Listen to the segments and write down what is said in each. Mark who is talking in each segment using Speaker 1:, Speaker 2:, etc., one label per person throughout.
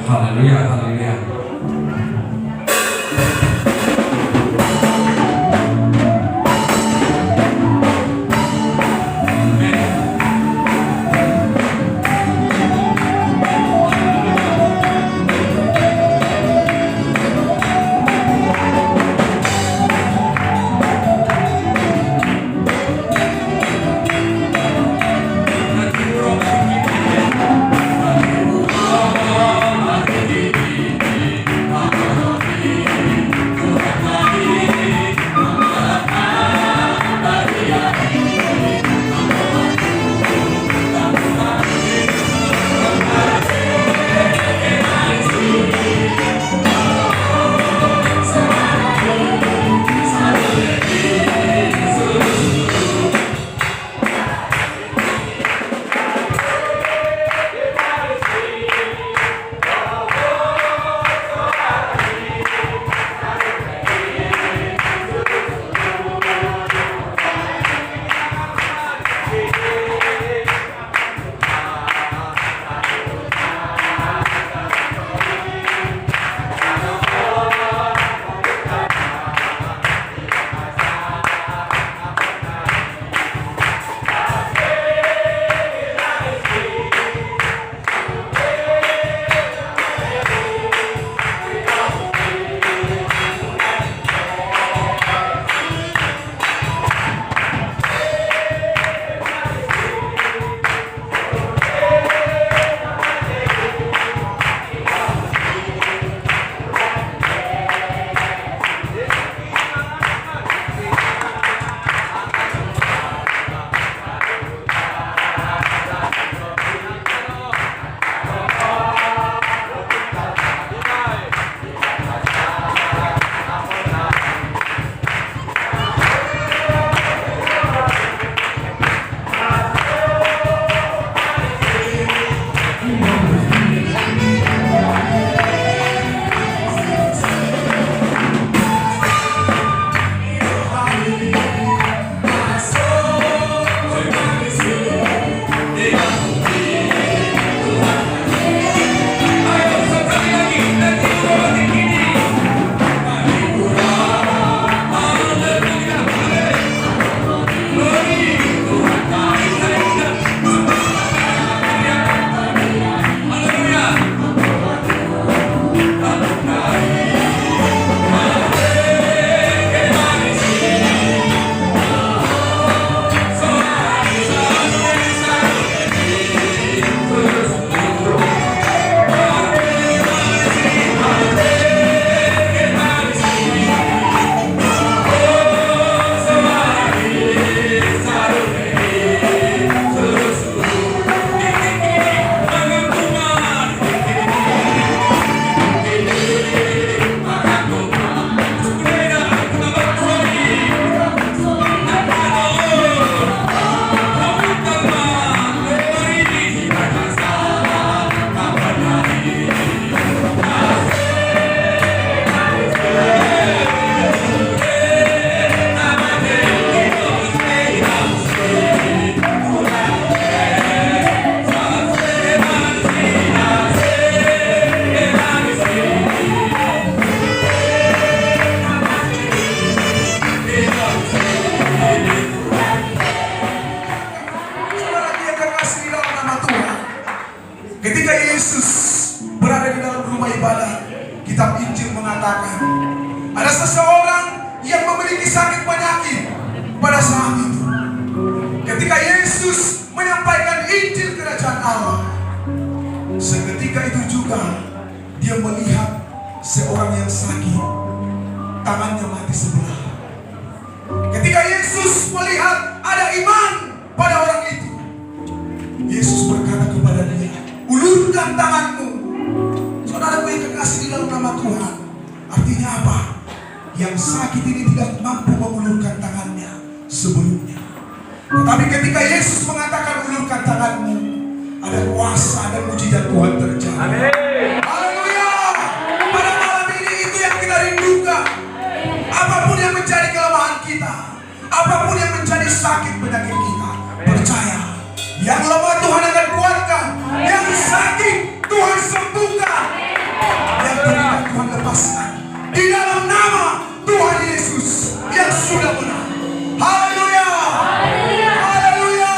Speaker 1: Haleluya, haleluya.
Speaker 2: Ketika Yesus berada di dalam rumah ibadah, kitab Injil mengatakan ada seseorang yang memiliki sakit penyakit pada saat itu. Ketika Yesus menyampaikan Injil kerajaan Allah, seketika itu juga dia melihat seorang yang sakit, tangannya mati sebelah. Ketika Yesus melihat ada iman pada orang itu, Yesus berkata kepada dia, ulurkan tanganmu. Saudaraku yang kekasih di dalam nama Tuhan, artinya apa? Yang sakit ini tidak mampu mengulurkan tangannya sebelumnya. Tetapi ketika Yesus mengatakan ulurkan tanganmu, ada kuasa dan mujizat Tuhan terjadi. Amin. Haleluya. Pada malam ini itu yang kita rindukan. Apapun yang menjadi kelemahan kita, apapun yang menjadi sakit penyakit kita, percaya, yang lemah Tuhan akan kuatkan, yang sakit Tuhan sembuhkan. lepaskan. Di dalam nama Tuhan Yesus yang sudah menang. Haleluya. Haleluya.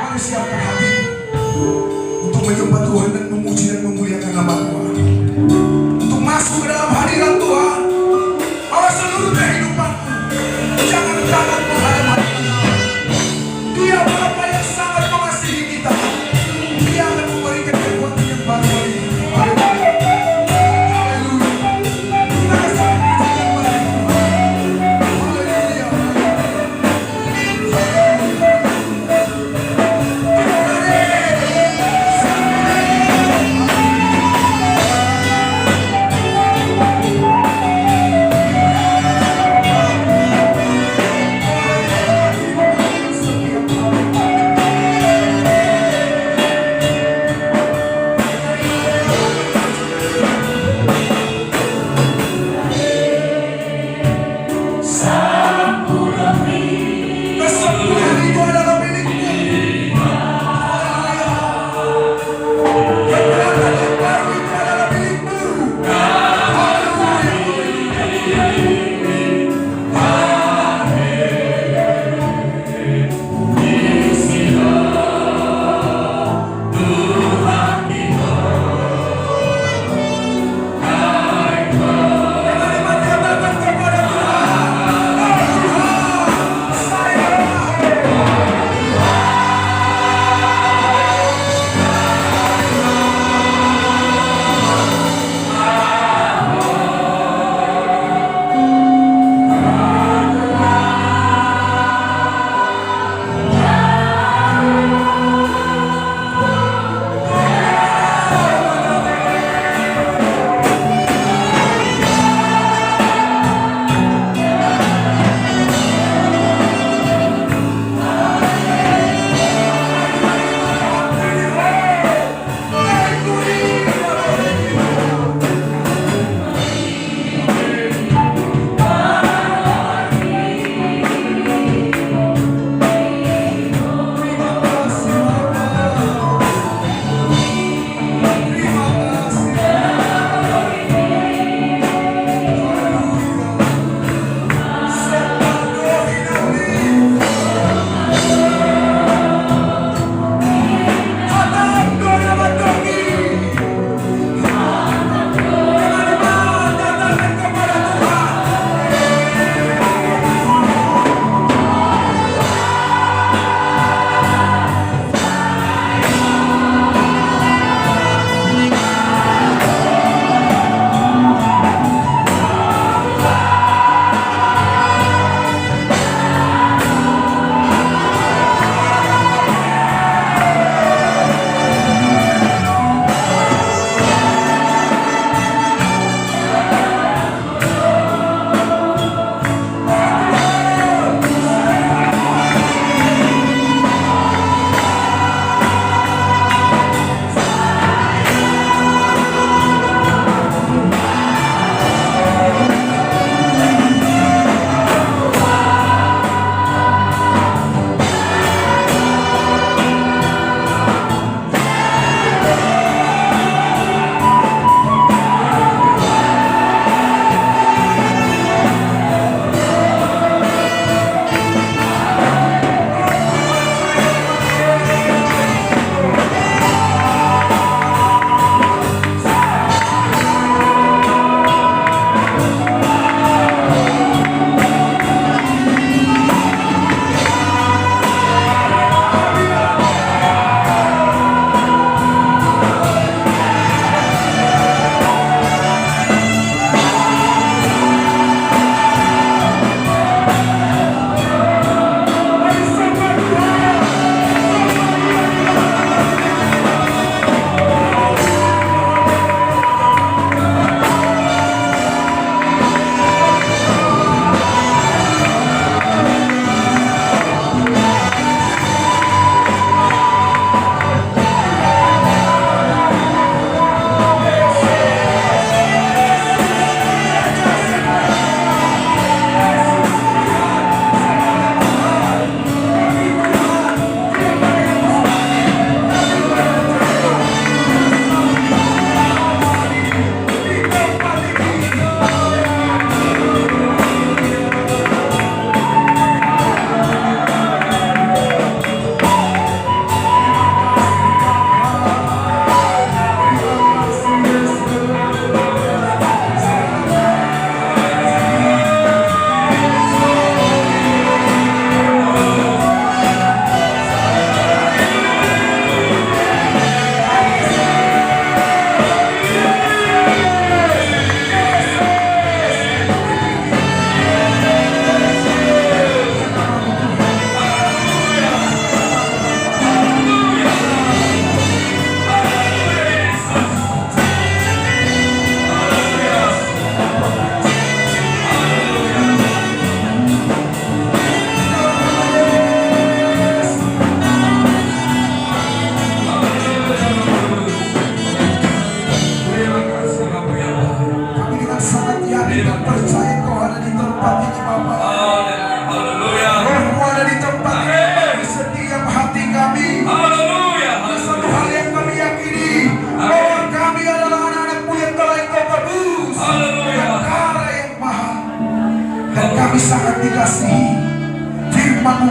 Speaker 2: Mari siapkan hati untuk menyembah Tuhan dan memuji dan memuliakan nama Tuhan. Untuk masuk ke dalam hadirat Tuhan. Bahwa seluruh kehidupanmu jangan takut menghadap Tuhan. Dia Bapa yang sangat mengasihi kita. Dia akan memberikan kekuatan yang baru bagi kita. Haleluya. Kita kasih pujian bagi Tuhan. Haleluya. Haleluya.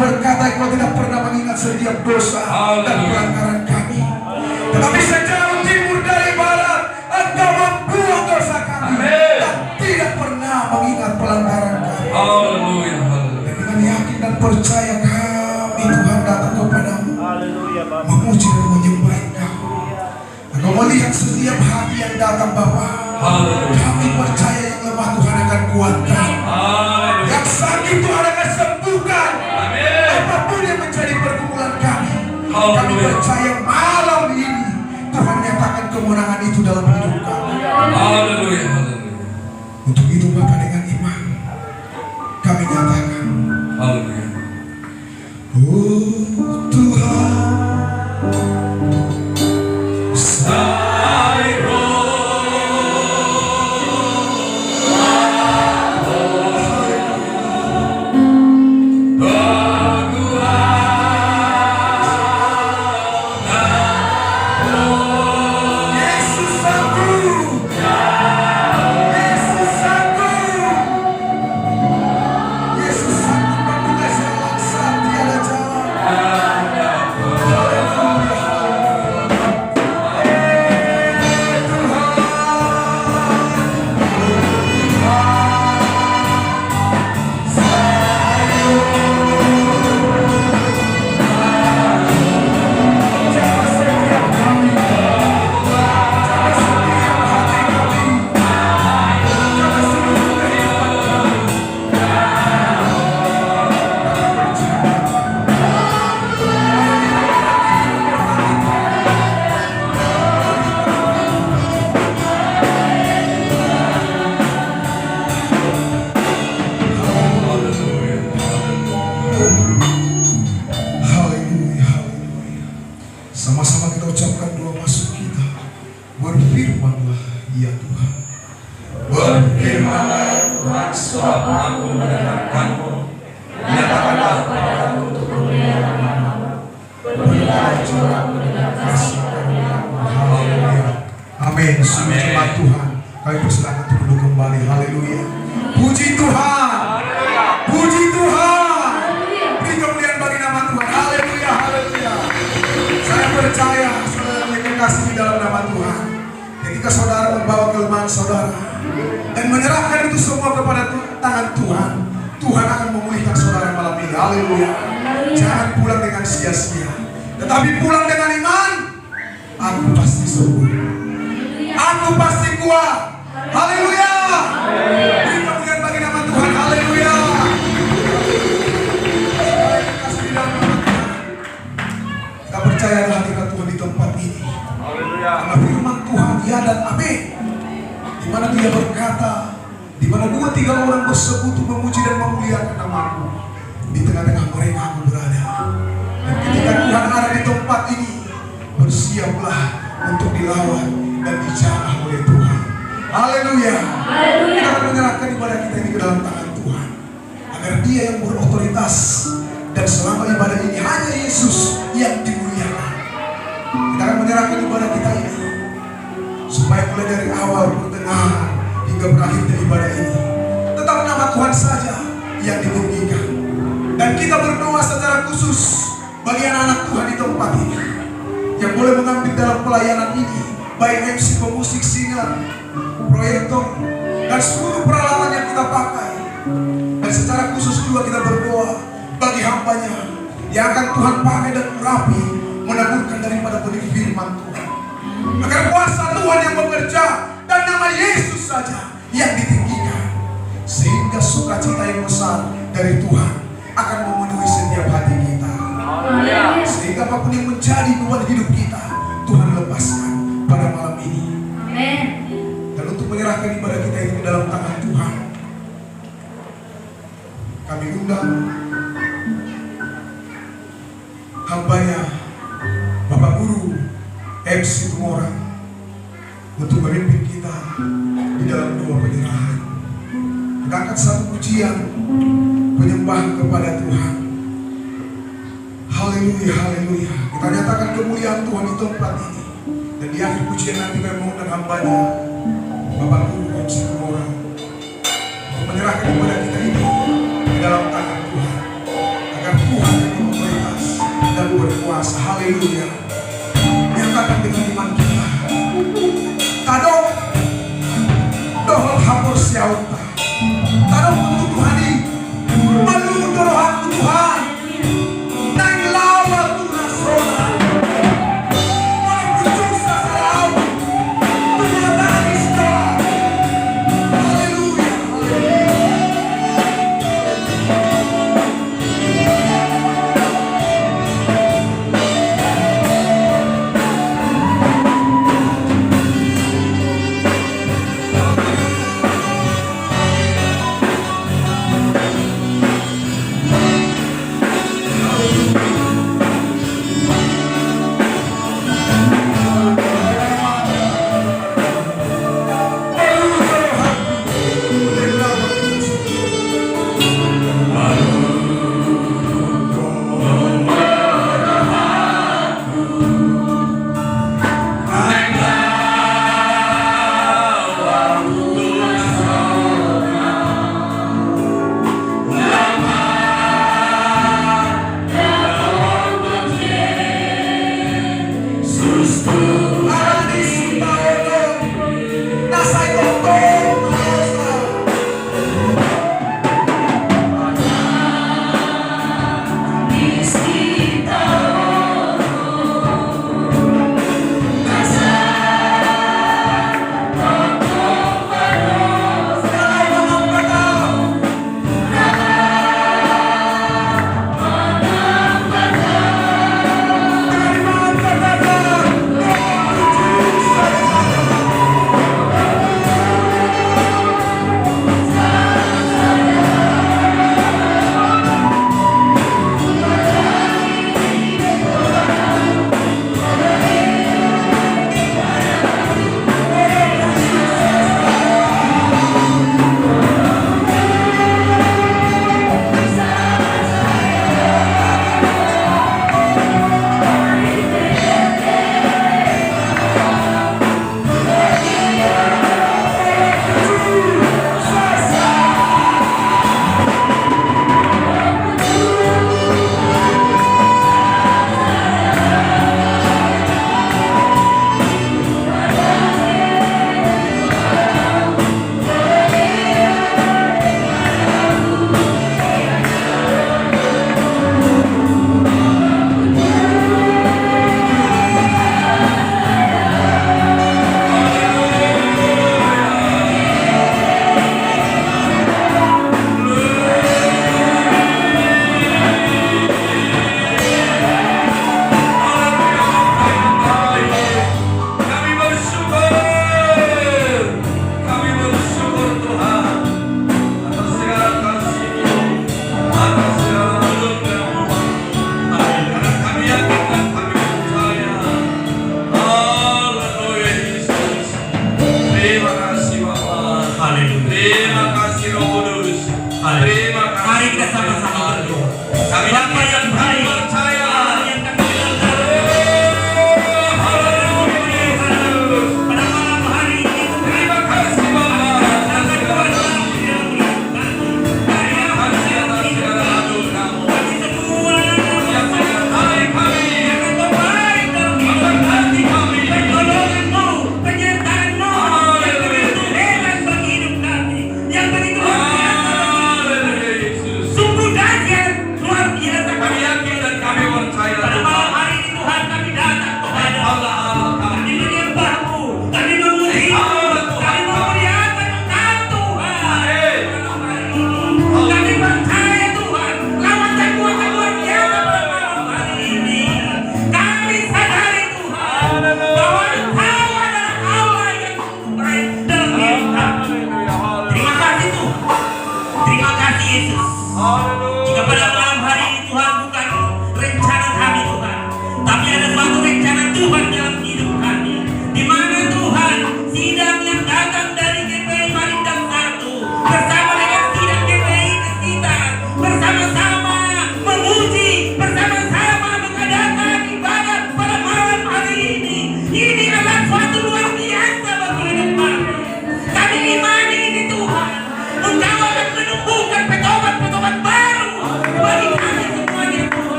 Speaker 2: berkata Engkau tidak pernah mengingat setiap dosa dan pelanggaran kami. Tetapi sejauh timur dari barat, Engkau membuang dosa kami dan tidak pernah mengingat pelanggaran kami. Dan dengan yakin dan percaya kami Tuhan datang kepadamu, memuji dan menyembah Engkau. Engkau melihat setiap hati yang datang Bapa. Kami percaya yang lemah Tuhan akan kuatkan, yang sakit Tuhan akan sembuhkan. Apapun yang menjadi pergumulan kami, kami percaya malam ini Tuhan nyatakan kemenangan itu dalam hidup kami. Untuk itu Bapa, dengan iman kami nyatakan, oh Tuhan, sama-sama kita ucapkan doa masuk kita. Berfirmanlah ya Tuhan.
Speaker 1: Berfirmanlah Tuhan, sebab aku mendengarkanmu. Nyatakanlah kepadaku untuk kemuliaan nama-Mu. Penuhilah jiwaku dengan kasih karunia-Mu. Haleluya.
Speaker 2: Amin. Sembahlah Tuhan. Kami persilakan untuk duduk kembali. Haleluya. Puji Tuhan. Puji Tuhan. Beri kemuliaan bagi nama Tuhan. Haleluya. Haleluya. Saya percaya saudara memiliki kasih di dalam nama Tuhan. Ketika saudara membawa kelemahan saudara dan menyerahkan itu semua kepada tangan Tuhan, Tuhan akan memulihkan saudara malam ini. Haleluya. Jangan pulang dengan sia-sia, tetapi pulang dengan iman. Aku pasti sembuh. Aku pasti kuat. Haleluya. Beri kemuliaan bagi nama Tuhan. Haleluya. Kita percaya ada hadirat Tuhan di tempat ini. Karena firman Tuhan ya dan amin. Di mana Dia berkata, di mana 2-3 orang bersekutu memuji dan memuliakan nama-Mu, di tengah-tengah mereka Aku berada. Dan ketika Tuhan ada di tempat ini, bersiaplah untuk dilawan dan dijamah oleh Tuhan. Haleluya. Kita akan menyerahkan ibadah kita ini ke dalam tangan Tuhan, agar Dia yang berotoritas. Dan selama ibadah ini hanya Yesus yang dimuliakan. Kita akan menyerahkan ibadah kita ini, supaya mulai dari awal, pertengahan, hingga berakhir dari ibadah ini tetap nama Tuhan saja yang ditinggikan. Dan kita berdoa secara khusus bagi anak-anak Tuhan di tempat ini yang boleh mengambil dalam pelayanan ini, baik MC, pemusik, singer, proyektor, dan seluruh peralatan yang kita pakai. Dan secara khusus juga kita berdoa bagi hambanya yang akan Tuhan pakai dan urapi, menaburkan daripada benih firman Tuhan, agar kuasa Tuhan yang bekerja dan nama Yesus saja yang ditinggikan, sehingga sukacita yang besar dari Tuhan akan memenuhi setiap hati kita. Sehingga apapun yang menjadi beban hidup kita, Tuhan lepaskan pada malam ini. Dan untuk menyerahkan ibadah kita ini ke dalam tangan Tuhan, kami undang hambanya Bapak Guru MC Tumorang untuk memimpin kita di dalam doa penyerahan. Kita angkat satu pujian penyembahan kepada Tuhan. Haleluya, haleluya. Kita nyatakan kemuliaan Tuhan di tempat ini. Dan di akhir pujian nanti kami mengundang hambanya Bapak Guru MC Tumorang untuk menyerahkan ibadah kita ini di dalam tangan Tuhan, agar Tuhan dan berkuasa. Haleluya. Nyatakan dengan iman kita. Kadang dohol hapur siauta. Kadang untuk Tuhan ini meluruh dorohan Tuhan. Nang lawa Tuhan sola. Mau berjung sasarau. Tuhan nangis doa. Haleluya.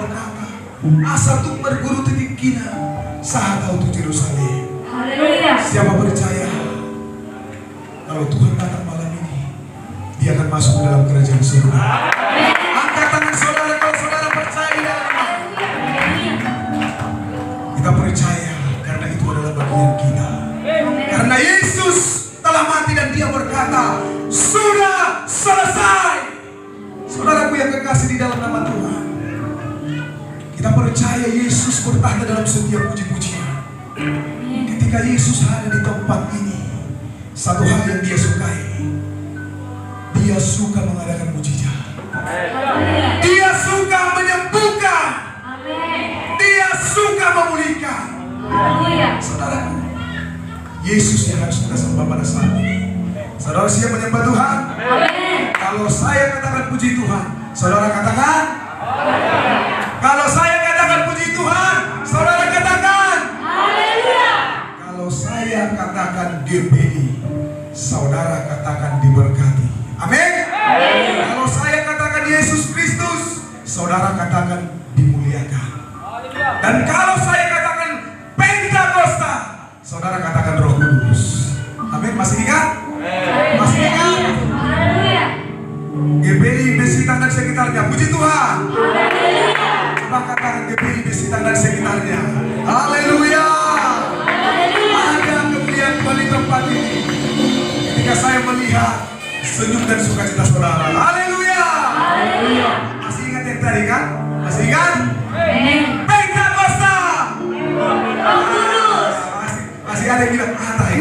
Speaker 2: berkata, asa tung berguru titik kina, saat tahu tu Yerusalem.
Speaker 1: Haleluya.
Speaker 2: Siapa percaya kalau Tuhan datang malam ini, Dia akan masuk ke dalam kerajaan surga. Angkat tangan saudara kalau saudara percaya di dalam. Kita percaya karena itu adalah bagian kita. Karena Yesus telah mati dan Dia berkata, sudah selesai. Saudaraku yang kekasih di dalam nama Tuhan, kita percaya Yesus bertahta dalam setiap puji-pujian. Ketika Yesus ada di tempat ini, satu hal yang Dia sukai, Dia suka mengadakan mujizat. Dia suka menyembuhkan. Dia suka memulihkan. Saudara, Yesus yang harus kita sembah pada saat ini. Saudara siap menyembah Tuhan? Kalau saya katakan puji Tuhan, saudara katakan. Kalau saya katakan puji Tuhan, saudara katakan. Kalau saya katakan GPI, saudara katakan diberkati. Amin. Kalau saya katakan Yesus Kristus, saudara katakan dimuliakan. Dan kalau saya katakan Pentakosta, saudara katakan Roh Kudus. Amin. Masih ingat? Masih ingat? GPI Besitan dan sekitarnya. Puji Tuhan. Coba katakan GPI Besitan dan sekitarnya. Haleluya. Ada kemuliaan Tuhan di tempat ini. Ketika saya melihat senyum dan sukacita saudara. Haleluya. Masih ingat yang tadi kan? Masih ingat? Pentakosta. Masih ada yang bilang atai.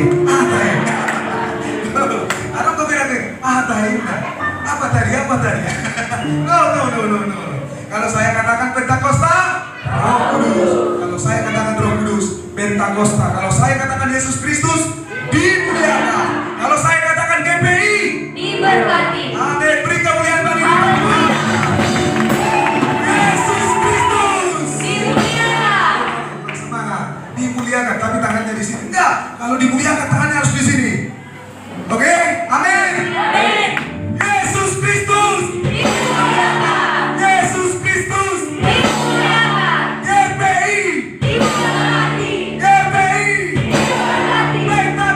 Speaker 2: Ada kau bilang atai. Apa tadi? No. Kalau saya katakan Pentakosta, Roh Kudus. Kalau saya katakan Roh Kudus, Pentakosta. Kalau saya katakan Yesus Kristus, dimuliakan. Kalau saya katakan GPI,
Speaker 1: Diberkati.
Speaker 2: amin. Beri kemuliaan bagi Tuhan. Yesus Kristus
Speaker 1: Dimuliakan.
Speaker 2: semangat, dimuliakan. Tapi tangannya di sini. Enggak. Kalau dimuliakan tangannya harus di sini. Oke? Amin. Yesus Kristus. Yesus Kristus. GPI. GPI. Pentakosta.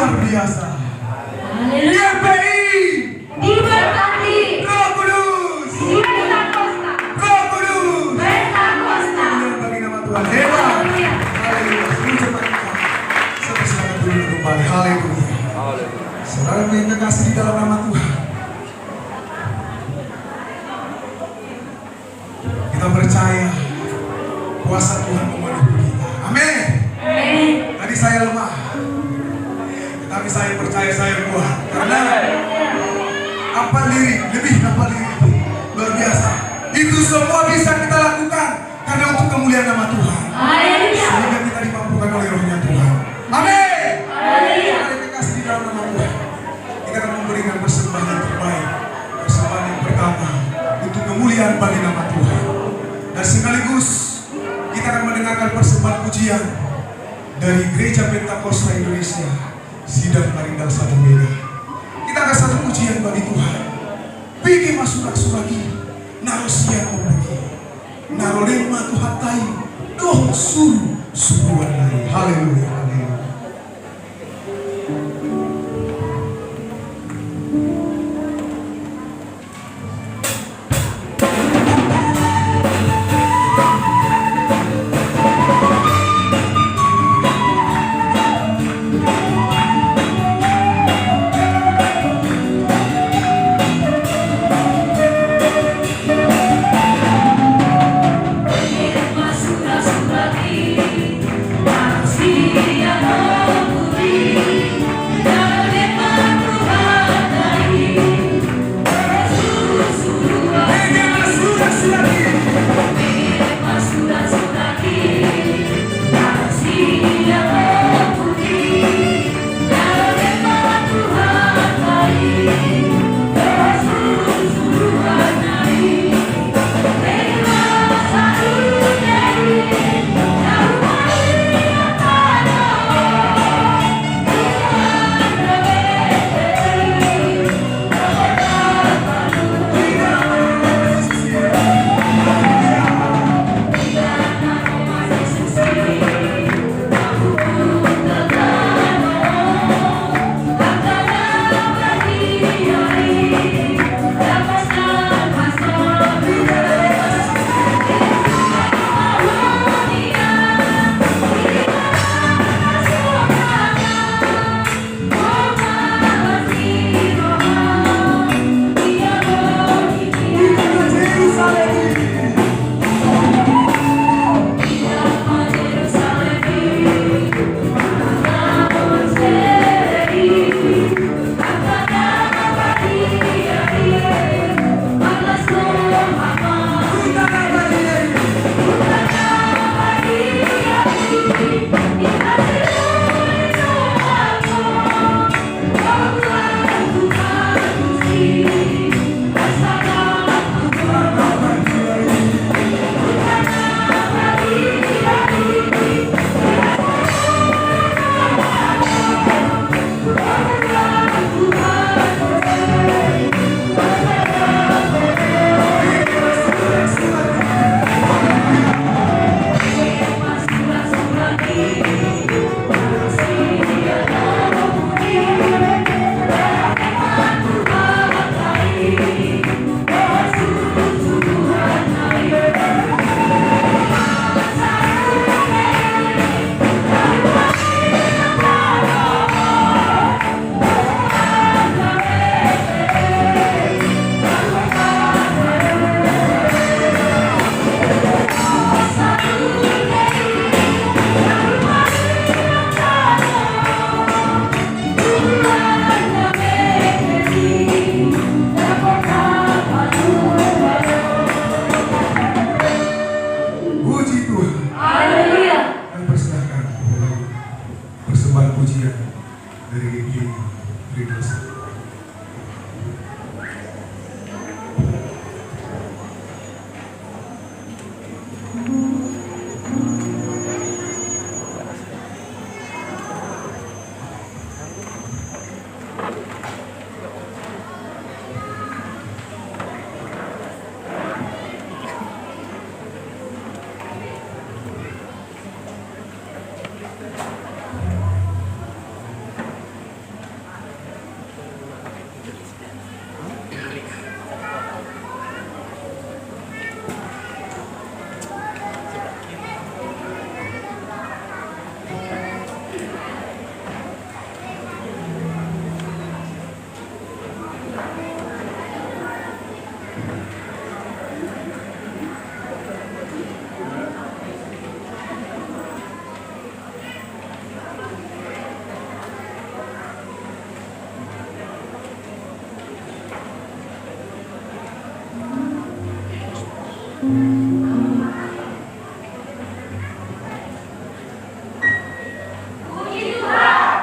Speaker 2: luar biasa.
Speaker 1: Haleluya.
Speaker 2: GPI,
Speaker 1: Diberkati.
Speaker 2: Roh Kudus,
Speaker 1: Pentakosta.
Speaker 2: Roh Kudus.
Speaker 1: Pentakosta.
Speaker 2: Kemuliaan bagi nama Tuhan. Hebat.
Speaker 1: Haleluya.
Speaker 2: Haleluya. Sebelum cepat kita sampai selamat dulu kembali. Haleluya. Saudara yang terkasih di dalam nama Tuhan, kita percaya kuasa Tuhan memenuhi kita. Amin.
Speaker 1: Amin.
Speaker 2: Tadi saya lemah, tetapi saya percaya saya kuat. Karena apa lirik, lebih apa lirik, luar biasa. Itu semua bisa kita lakukan karena untuk kemuliaan nama Tuhan.
Speaker 1: Haleluya.
Speaker 2: Sehingga kita dimampukan oleh rohnya Tuhan. Amin.
Speaker 1: Haleluya.
Speaker 2: Mari kita kasih di dalam nama Tuhan. Kita akan memberikan persembahan yang terbaik, persembahan yang pertama untuk kemuliaan bagi nama Tuhan. Dan sekaligus kita akan mendengarkan persembahan pujian dari Gereja Pentakosta Indonesia, Sidang Marindal Satu Medan. Kita akan satu pujian bagi Tuhan. Pikir masuk suragi, naruh siang membagi, naruh lema Tuhan tai, doh suruhan lagi. Haleluya, haleluya.
Speaker 1: Puji Tuhan.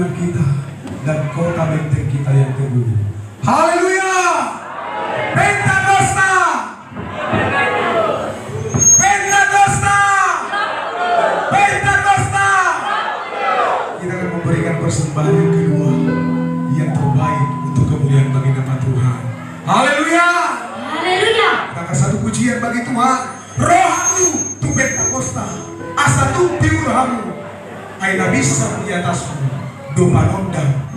Speaker 2: perlindungan kita dan kota benteng kita yang teguh. Haleluya! Pentakosta! Pentakosta! Pentakosta! Kita akan memberikan persembahan yang kedua, yang terbaik untuk kemuliaan bagi nama Tuhan. Haleluya!
Speaker 1: Haleluya.
Speaker 2: Maka satu pujian bagi Tuhan. Rohamu tu Pentakosta, asa tu piurhamu, aina bisa di atasmu, domanonda.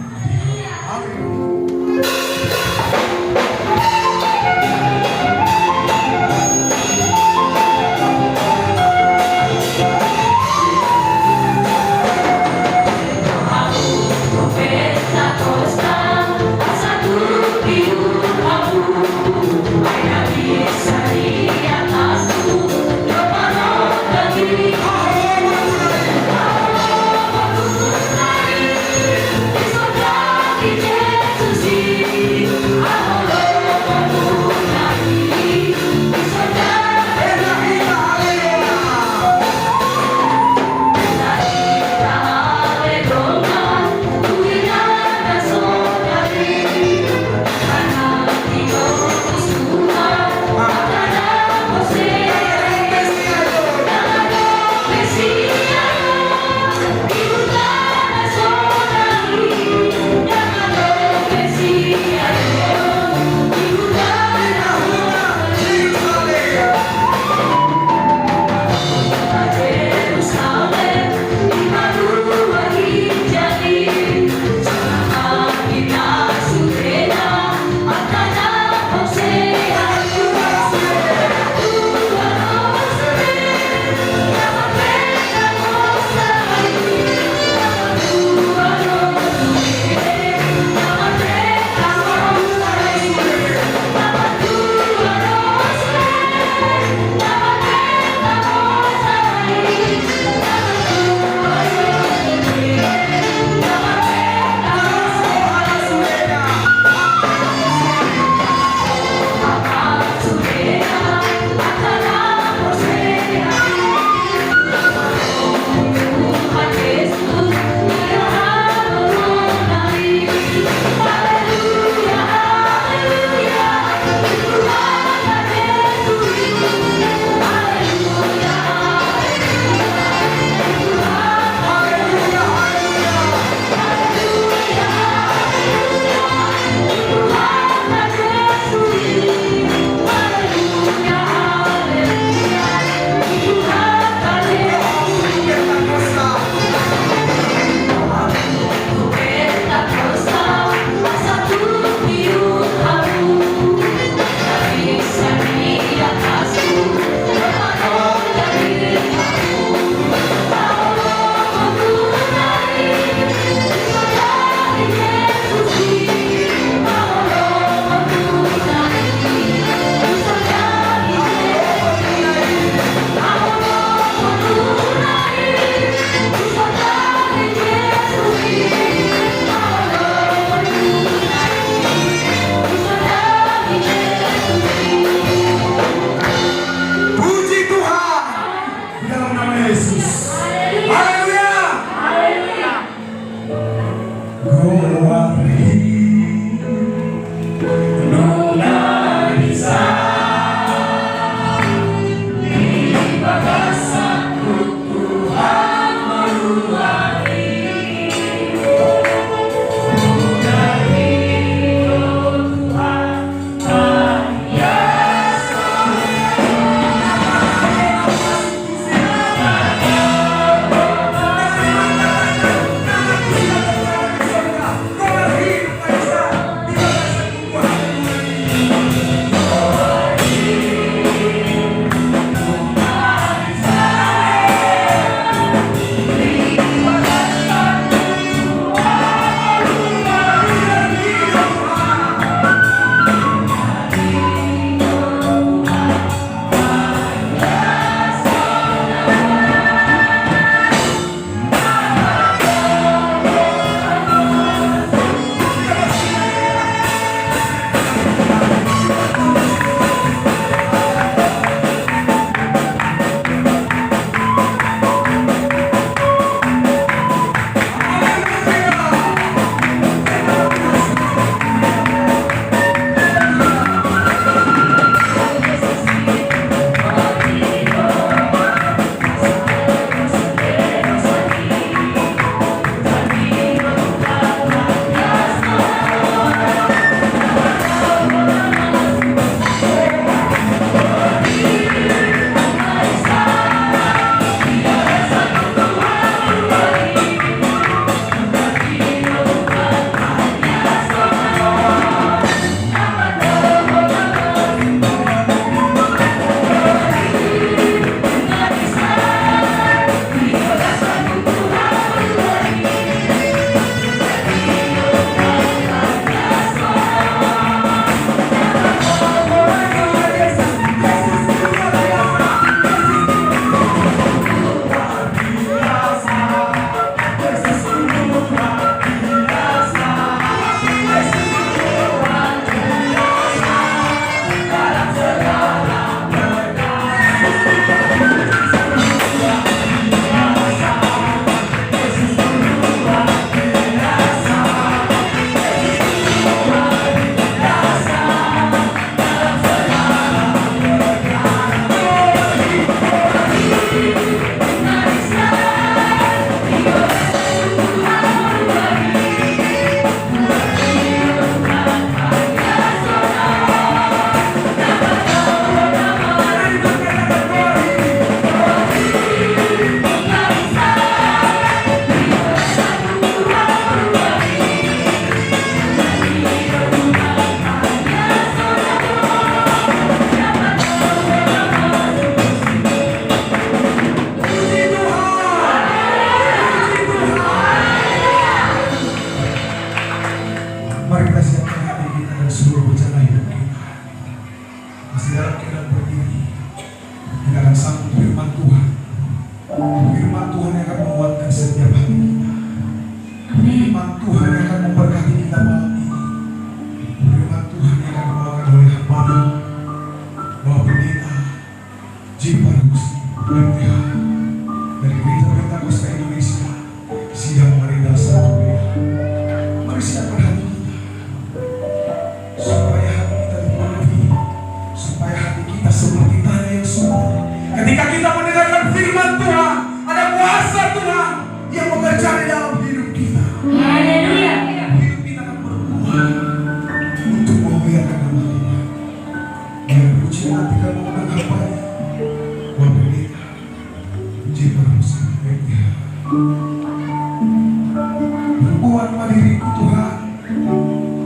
Speaker 2: kuatkan diriku Tuhan.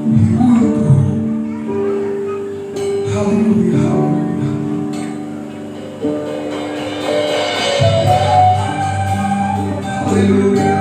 Speaker 2: Hibur Tuhan. Haleluya, haleluya. Haleluya.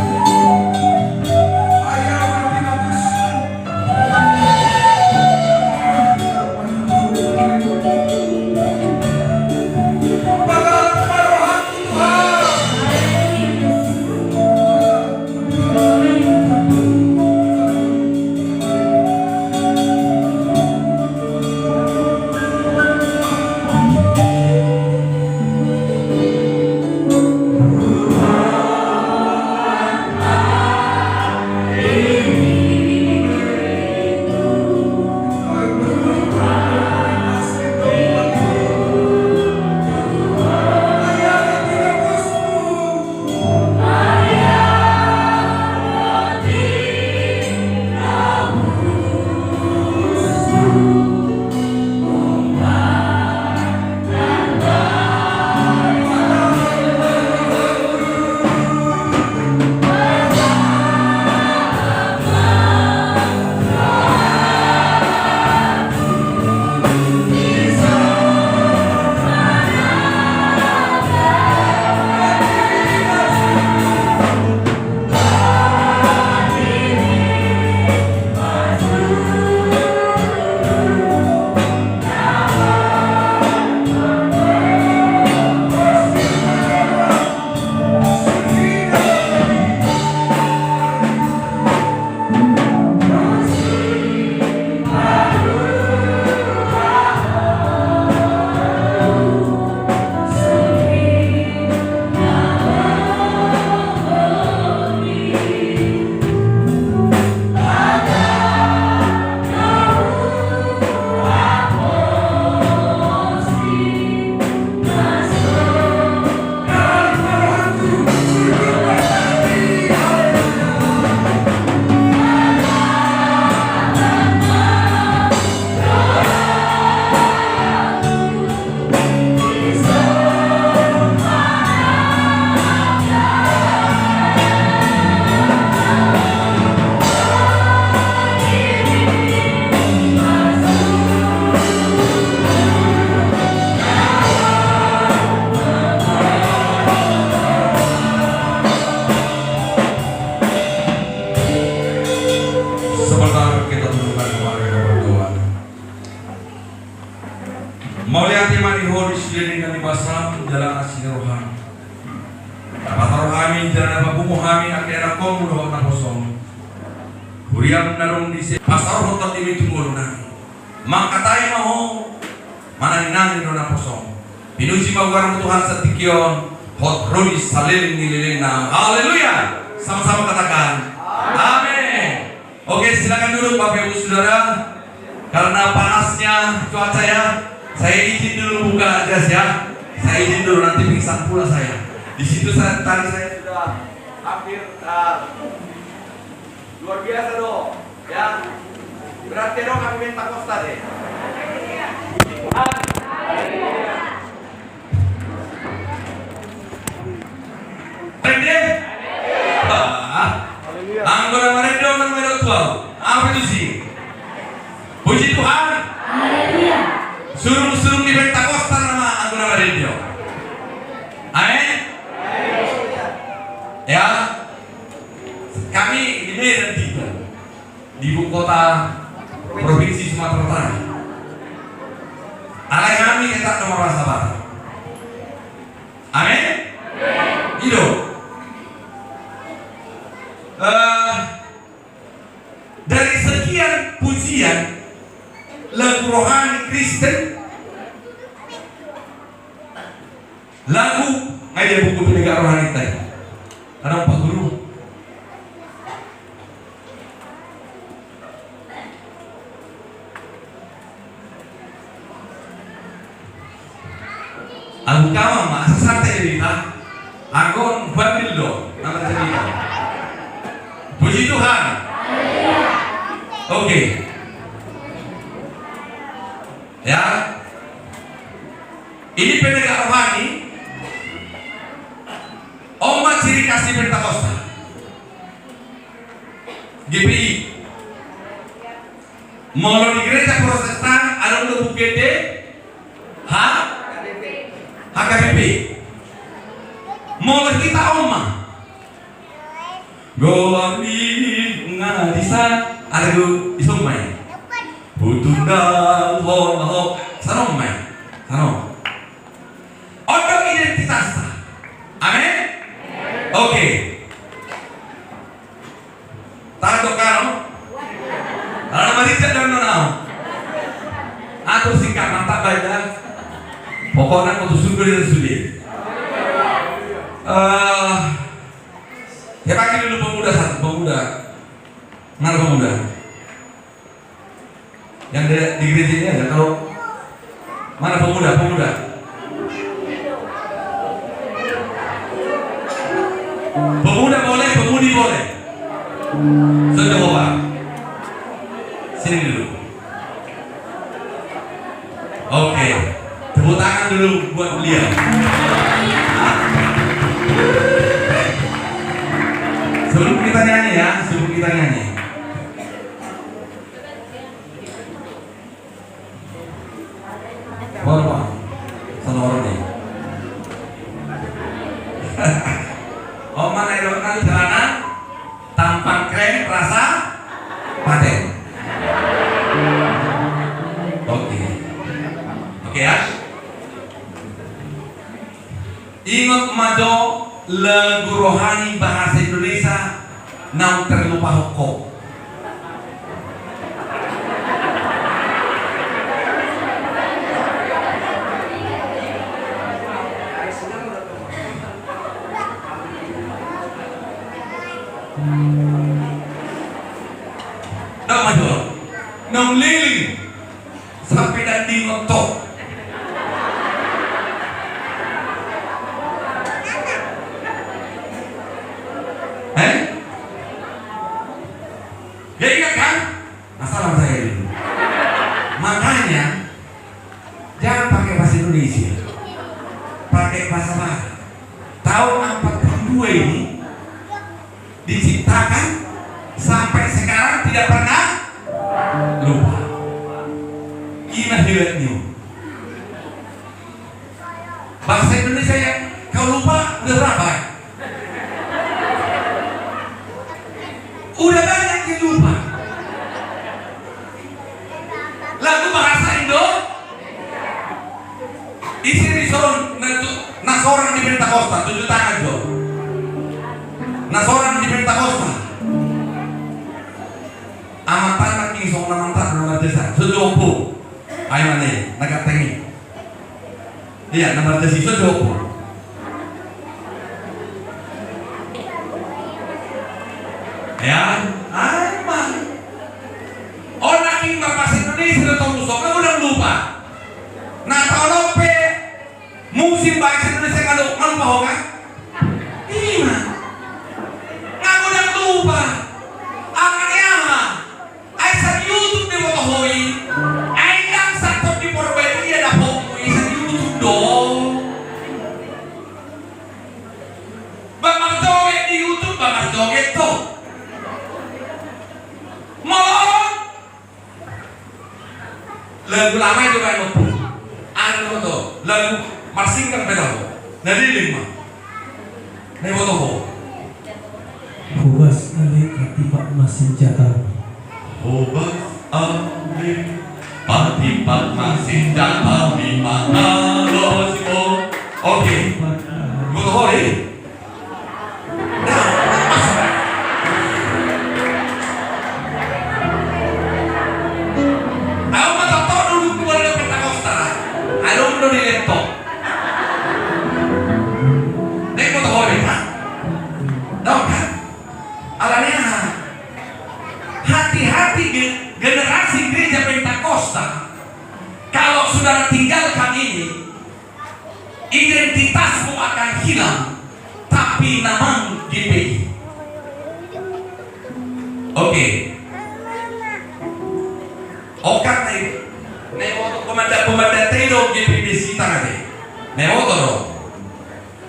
Speaker 1: Mauliati mani horis dengan ibasam jalan asli rohani. Dapat rohani jalan apa bumuhami akhirnya kau mudah nak kosong. Huriam narung di sini. Pasar hotel ini tunggu nang. Mangkatai mau mana nang nona kosong. Pinuji mawarang Tuhan setikion. Hot rolis salin nililin nang. Haleluya. Sama-sama katakan. Amin. Oke, silakan duduk Bapak Ibu Saudara. Karena panasnya cuaca ya. Saya izin dulu buka jas ya. Saya izin dulu, nanti pingsan pula saya. Di situ tadi saya sudah hampir luar biasa dong. Ya, berarti dong kami minta kosta deh. Rende? Anggota Maredo nomor 12. Apa itu sih? Puji Tuhan. Suruh di Pentakosta nama anggota Maredo. Amin. Ya, kami di Medan tiga di ibu kota provinsi Sumatera Utara. Alai kami kita nomor sahabat. Amin. Hidup. Dari sekian pujian lagu rohani Kristen, lagu ada buku penegak rohani tadi. Ada Pak Guru. Aku kama masa santai cerita. Agon bandil do nama cerita. Puji Tuhan. Oke. Ya. Ini penegak rohani. Oma ciri kasih Pentakosta. GPI. Mau di gereja Protestan ada untuk UGD, HKBP. Mau kita omah. Goa di ngadisa ada go isong main. Butunda ho sano main. Sano. Untuk identitas. Amin. Oke. Tato kano. Kalau malicet dan nona. Atau singkat mantap baiklah. Pokoknya kudu syukur dan sudi. Ya panggil dulu pemuda satu, pemuda. Mana pemuda? Yang di gereja ini ada. Kalau mana pemuda? Pemuda boleh, pemudi boleh. Sudah Pak. Sini dulu. Oke. Tepuk tangan dulu buat beliau. Sebelum kita nyanyi ya, Bapak, sama orang nih. Oh mana erokan celana, tampak keren, rasa paten. Oke ya. Ingat majo lagu rohani bahasa Indonesia nang terlupa hoko. Dah majo nang liling sampai dan di ngotok. Ya ingat kan? Masalah saya dulu. Makanya jangan pakai bahasa Indonesia, pakai bahasa Barat. Tahun 42 ini diciptakan sampai sekarang tidak pernah lupa. Gimana hebatnya? Bahasa Indonesia yang kau lupa udah berapa? Udah banyak yang lupa. Lagu bahasa Indo isi rison nasoran di Pentakosta 7 tangan jo. Nasoran di Pentakosta. Amatan lagi song namantan nama desa. Sejopo. Ayo nih, nagatengi. Iya, nama desa sejopo. Ya, aman. Orang yang bahasa Indonesia atau musuhnya udah lupa. Nah, kalau musim bahasa Indonesia kalau lupa kan? Iya. Nggak udah lupa. Akannya apa? Aisyah YouTube di foto hoi. Ayam satu di Purbalingga ada foto Aisyah YouTube dong. Bang joget di YouTube, bang joget tuh. Lagu lama itu kan itu ada foto lagu marsing kan pedal dari 5 nih foto
Speaker 3: Hubas alik katipak masin jatah.
Speaker 1: Hubas alik katipak masin jatah di mana lo sih? Oke foto hoi. Di laptop. Nek foto hoi kan? Tahu kan? Alanya hati-hati generasi gereja Pentakosta. Kalau saudara tinggalkan ini, identitasmu akan hilang, tapi nama GPI. Oke. Okat nih. Nek waktu komandan Tedo GPI sita nanti. Nek waktu dong.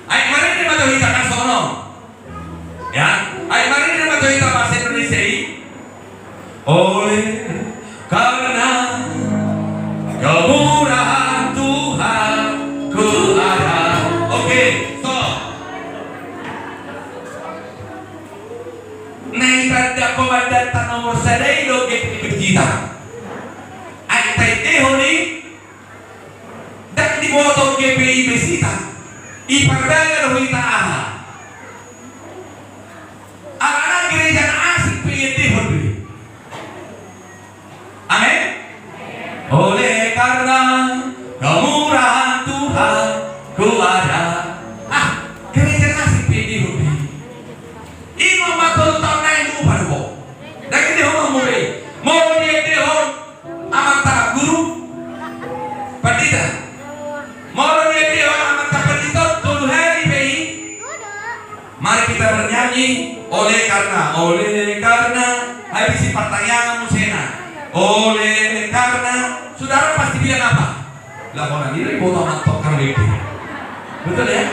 Speaker 1: Ayo mari kita baca kita kan sono. Ya, ayo mari kita baca kita bahasa Indonesia ini. oleh karena kemurahan Tuhan ku ada. Oke, stop. Nay rada komandanta nomor sadai do kita. Ay tayo ni dak di moto GPI besita. Ipardagan ho itaaha. Ang gereja na asik piyetihon. Amin. Oleh karena kemurahan Tuhan ku ada. Gereja asik piyetihon. Ino matultong na yung upan ko. Dahil di ho mamuri. Mo di ho amang ta guru. Pandita. Mo di ho amang ta pandita. Tuluhari bayi. Mari kita bernyanyi. Oleh karena habis si pertanyaan musena. Oleh karena saudara pasti bilang apa? Laporan ini mau mantok kali itu. Betul ya?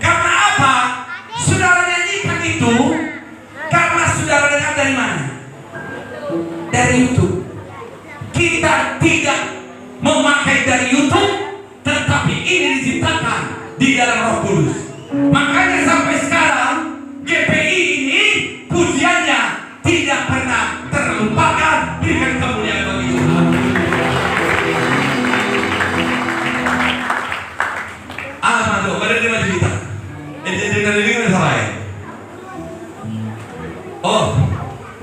Speaker 1: Karena apa? Saudara nyanyikan itu karena saudara dengar dari mana? Dari YouTube. Kita tidak memakai dari YouTube, tetapi ini diciptakan di dalam Roh Kudus. Makanya sampai sekarang GPI ini pujiannya tidak pernah terlupakan. Berikan kemuliaan bagi Tuhan. Aman loh, pada lima juta. Dengar saya. Oh,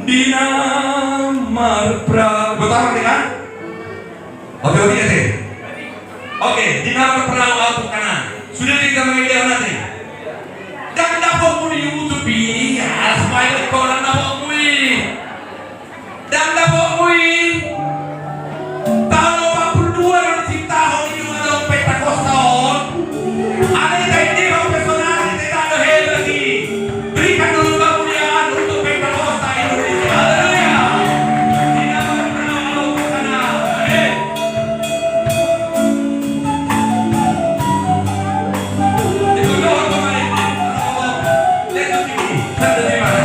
Speaker 1: dinamar pra. Betul kan? Oke, Oke, dinamar pra waktu kanan. Sudah kita mengidah nanti. Dan dapat muli YouTube ya, supaya koran dapat muli. Dan dapat muli. Tahun 82 yang diciptakan di dalam Pentakosta. Ada yang di personal tidak ada hal lagi. Berikan dulu kemuliaan untuk Pentakosta Indonesia. Haleluya. Tidak pernah mau ke sana. Itu doa kemarin. Lihat ini. Lihat di mana.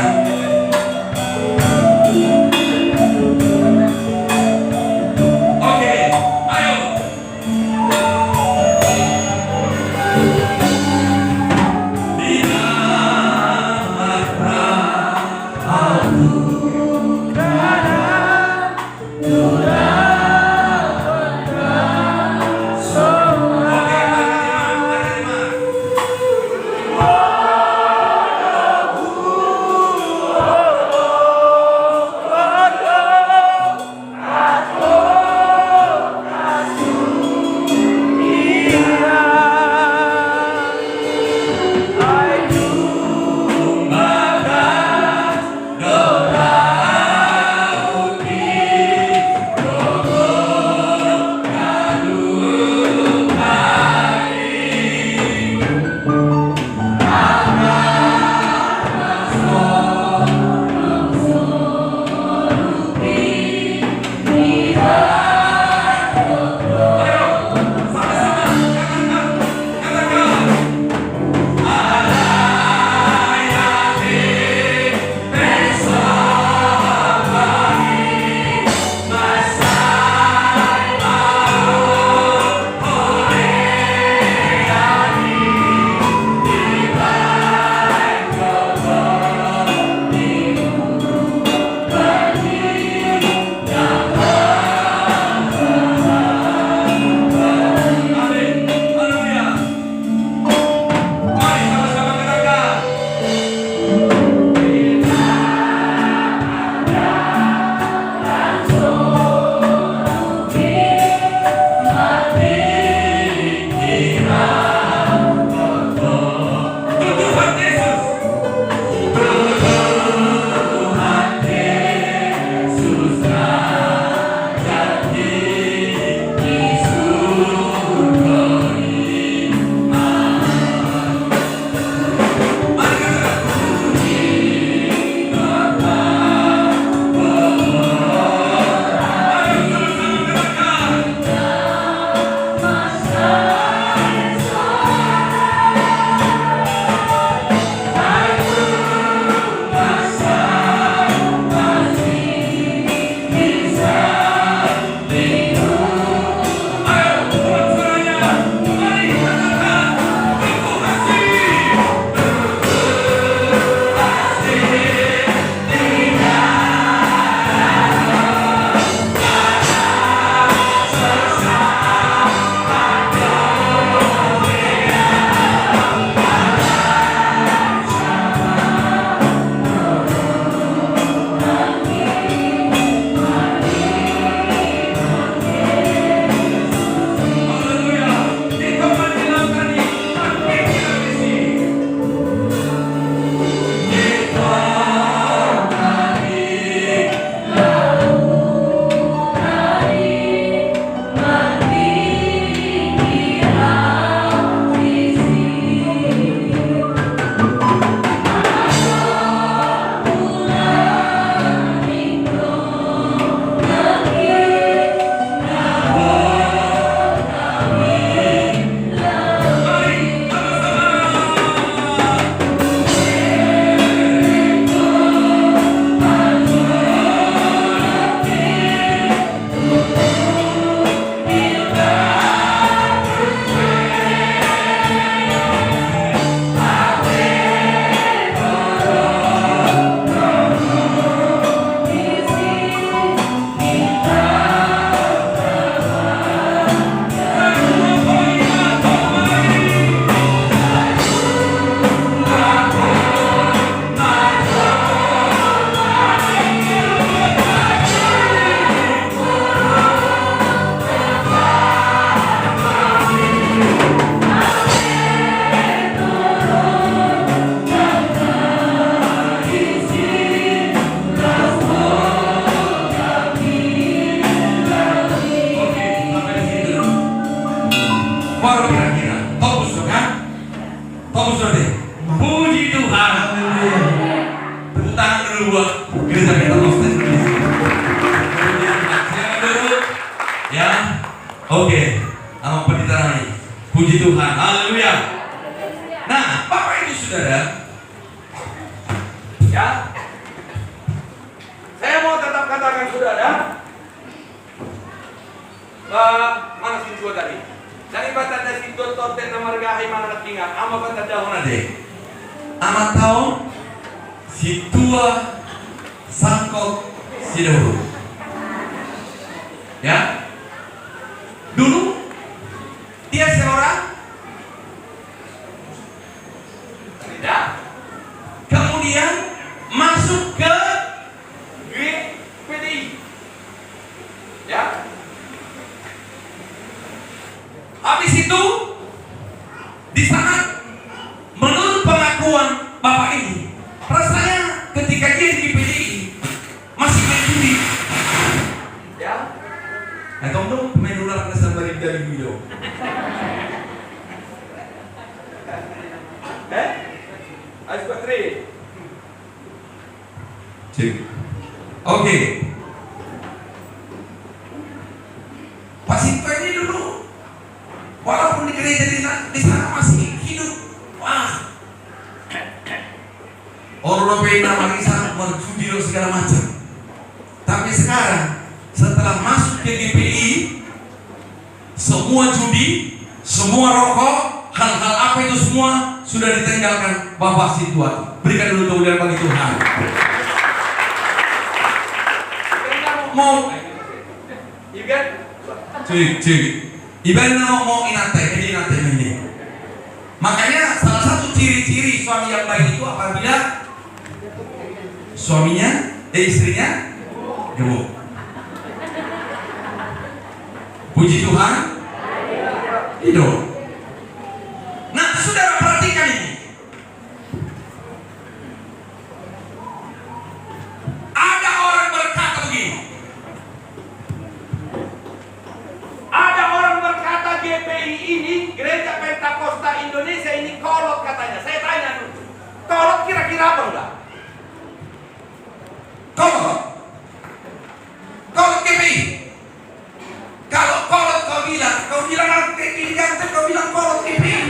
Speaker 1: dulu gereja Pentakosta Indonesia. Silakan dulu. Ya, oke. Nama pendeta Rani. Puji Tuhan. Haleluya. Nah, Bapak Ibu Saudara, ya, saya mau tetap katakan saudara, mana sih dua tadi? Dari batanda si Toto tena margahi mana kinga, ama batanda hona de. Ama tahu si tua sangkot si dahulu. Ya. Dulu dia seorang tidak. Kemudian masuk ke GPDI. Ya. Habis itu di saat menurut pengakuan Bapak ini, rasanya ketika dia di GPDI masih main judi. Ya. Nah, tolong main ular kesan dari video. Ice battery. Cek. Oke. Pak Sinto ini dulu, walaupun di gereja di sana masih hidup, wah. Orang nama kisah berjudi dan segala macam. Tapi sekarang setelah masuk ke GPI, semua judi, semua rokok, hal-hal apa itu semua sudah ditinggalkan Bapak Sinto. Berikan dulu kemuliaan bagi Tuhan. Mau, cuy, ibaratnya mau inate ini. Makanya salah satu ciri-ciri suami yang baik itu apabila suaminya, istrinya, gemuk. Puji Tuhan, hidup. Nah, saudara perhatikan ini. Ada orang berkata begini. Ada orang berkata GPI ini, Gereja Pentakosta Indonesia ini kolot katanya. Saya tanya dulu, kolot kira-kira apa enggak? Kolot GPI. Kalau kolot kau bilang aku GPI ganteng, kau bilang kolot GPI.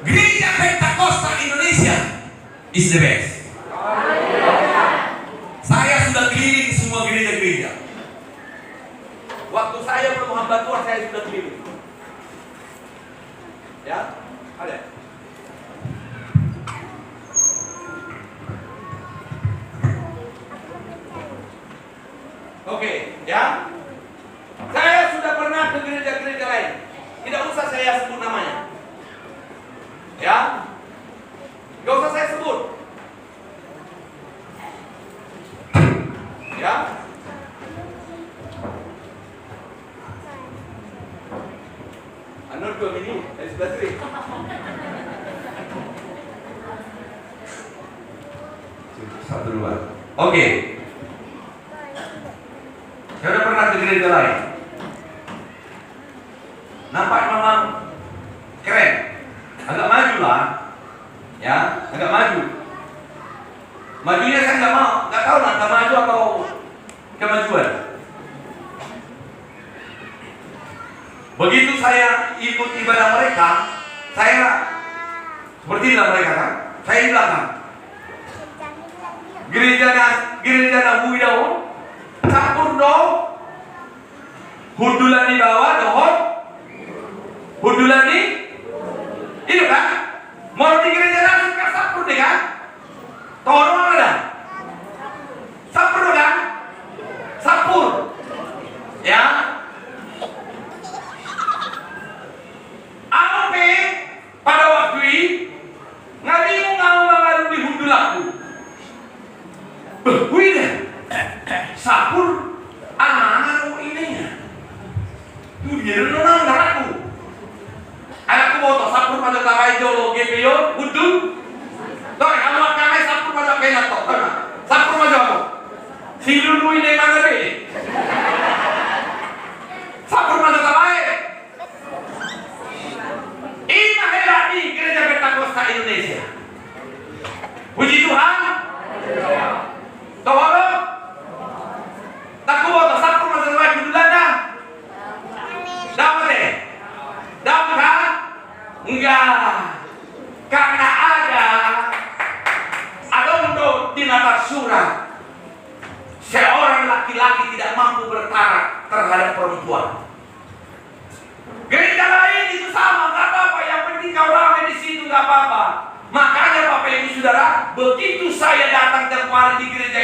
Speaker 1: Gereja Pentakosta Indonesia is the best. Saya sudah keliling semua gereja-gereja. Waktu saya belum hamba Tuhan, saya sudah keliling. Ya, ada. Oke, ya. Saya sudah pernah ke gereja-gereja lain. Tidak usah saya sebut namanya. Ya. Gak usah saya sebut. Ya. Anur dua mini, es bateri. Satu dua. Oke. Saya udah pernah ke gereja lain. Nampak memang keren. Agak maju lah. Ya, agak maju. Majunya saya nggak mau, nggak tahu lah, nggak maju atau kemajuan. Begitu saya ikut ibadah mereka, saya seperti inilah mereka kan, saya di belakang. Gereja Nabi Daun, campur dong, hudulan di bawah, dohon, hudulan di, itu kan, mau di gereja Nabi kan campur deh kan, tolong ada, campur kan, campur, ya. Ape pada waktu ini ngabingung ngadu di hundul aku. Wih sapur anak ini. Tuh dia nonton aku. Aku mau to sapur pada takai jolo GPO hundul. Toh kamu akan sapur pada kena to. Sapur pada aku. Silulu ini mana deh? Sapur pada takai.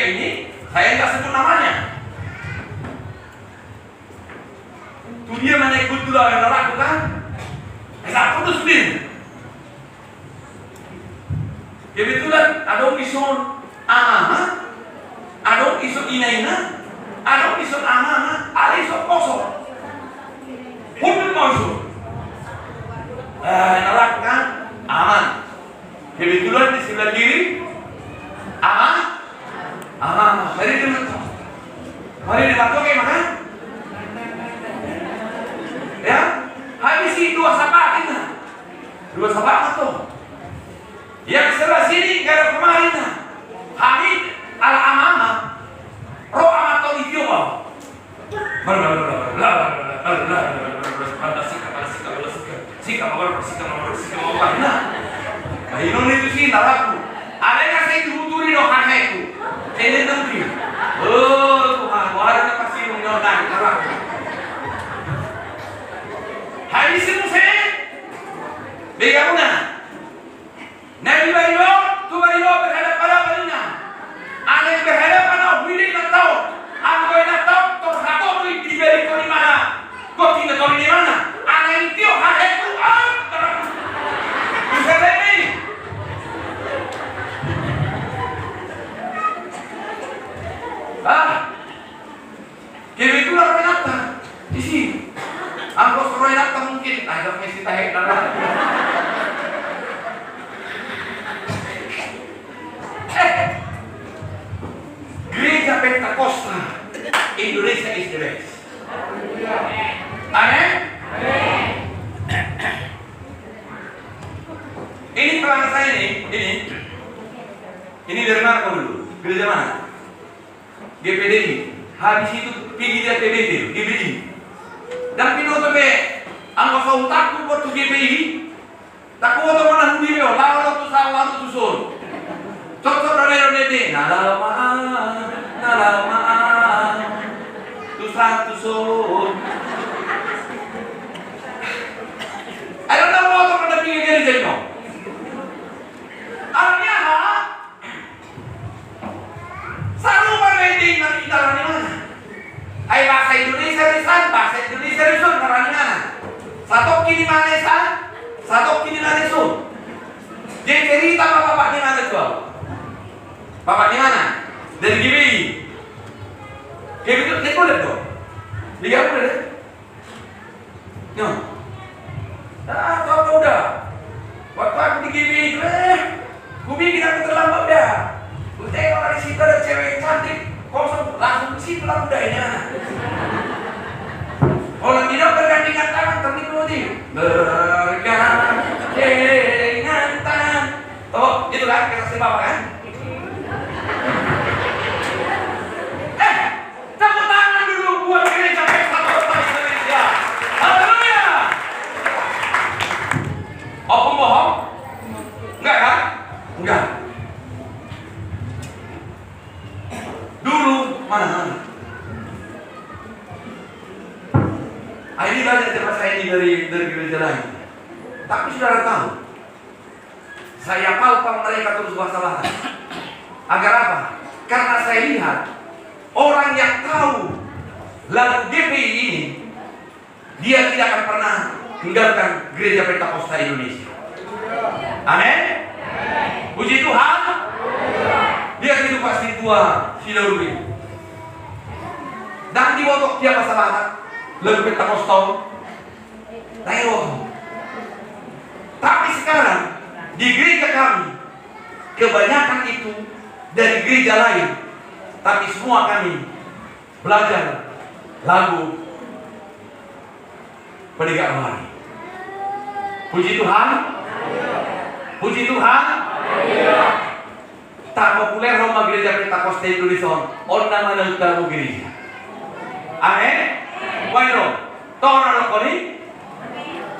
Speaker 1: ini, saya nggak sebut namanya. Tuh dia mana ikut dulu yang lakukan? Saya putus din. Kebetulan ada ison ama, ada ison inaina, ada ison ama, ada ison kosong. Pun masuk. Lakukan aman. Kebetulan di sebelah kiri aman. Mari dibantu. Mari dibantu gimana? Ya, habis itu dua sahabat kita. Dua sahabat tuh. Yang sebelah sini gak ada kemarin. Hamid al-amama. Roh amat tau di Tiongkok. Ini itu sih naraku. Ada yang saya dihuturi dong anakku. Ini nanti. Oh Tuhan, warga pasti menyodan naraku. Hari ini saya bagaimana? Nabi Barido, tu Barido berhadap pada balinya. Ada yang berhadap pada Widi nak tahu. Aku nak tahu terhadap Widi diberi kau di mana? Kau tinggal kau di mana? Anak itu hari itu bisa lebih. Kebetulan Renata di sini. Aku suruh Renata mungkin agak mesti tarik darah. Gereja Pentakosta Indonesia is the best. Amin. Ini pelan saya ini dari mana kau dulu? Gereja mana? GPDI. Habis itu pergi dia PBB, GPDI. Dan pinoto be, angka kau takut buat tu GPDI. Takut waktu mana hundi be, lalu tu salah tu sun. Cocok dari dede, nalamaan, tu satu sun. I don't know what to do again, you know. Artinya selalu berwedding nanti dalam mana? Ay bahasa Indonesia lisan, bahasa Indonesia lisan dalam mana? Satu kini mana lisan, satu kini mana lisan. Jadi cerita bapak di mana tuh? Bapak di mana? Dari GBI. GBI boleh tuh? Lihat boleh? No. Kau udah. Waktu aku di GBI itu, ku bikin aku terlambat dah. Ku tengok di situ ada cewek cantik, kosong langsung di situ lah udah ini. Kalau tidak bergandengan tangan ternikmati. Bergandengan tangan. Oh, itu kan kasih bapak kan? Tepuk tangan dulu buat gereja Pentakosta Indonesia. Haleluya. Oh, pembohong? Enggak kan? Enggak. Dulu mana? Ini banyak cerita saya ini dari gereja lain. Tapi saudara tahu, saya palpam mereka terus wassalam. Agar apa? Karena saya lihat orang yang tahu lagu GPI ini, dia tidak akan pernah tinggalkan gereja Pentakosta Indonesia. Amin. Puji Tuhan. Dia itu pasti tua Filauri. Dan di waktu dia pasal lagu Pentakosta naik. Tapi sekarang di gereja kami kebanyakan itu dari gereja lain. Tapi semua kami belajar lagu Pendekat Rohani. Puji Tuhan. Puji Tuhan. Tak populer Roma gereja Pentakosta Indonesia. On nama tamu gereja. Amin. Bueno, toro koni.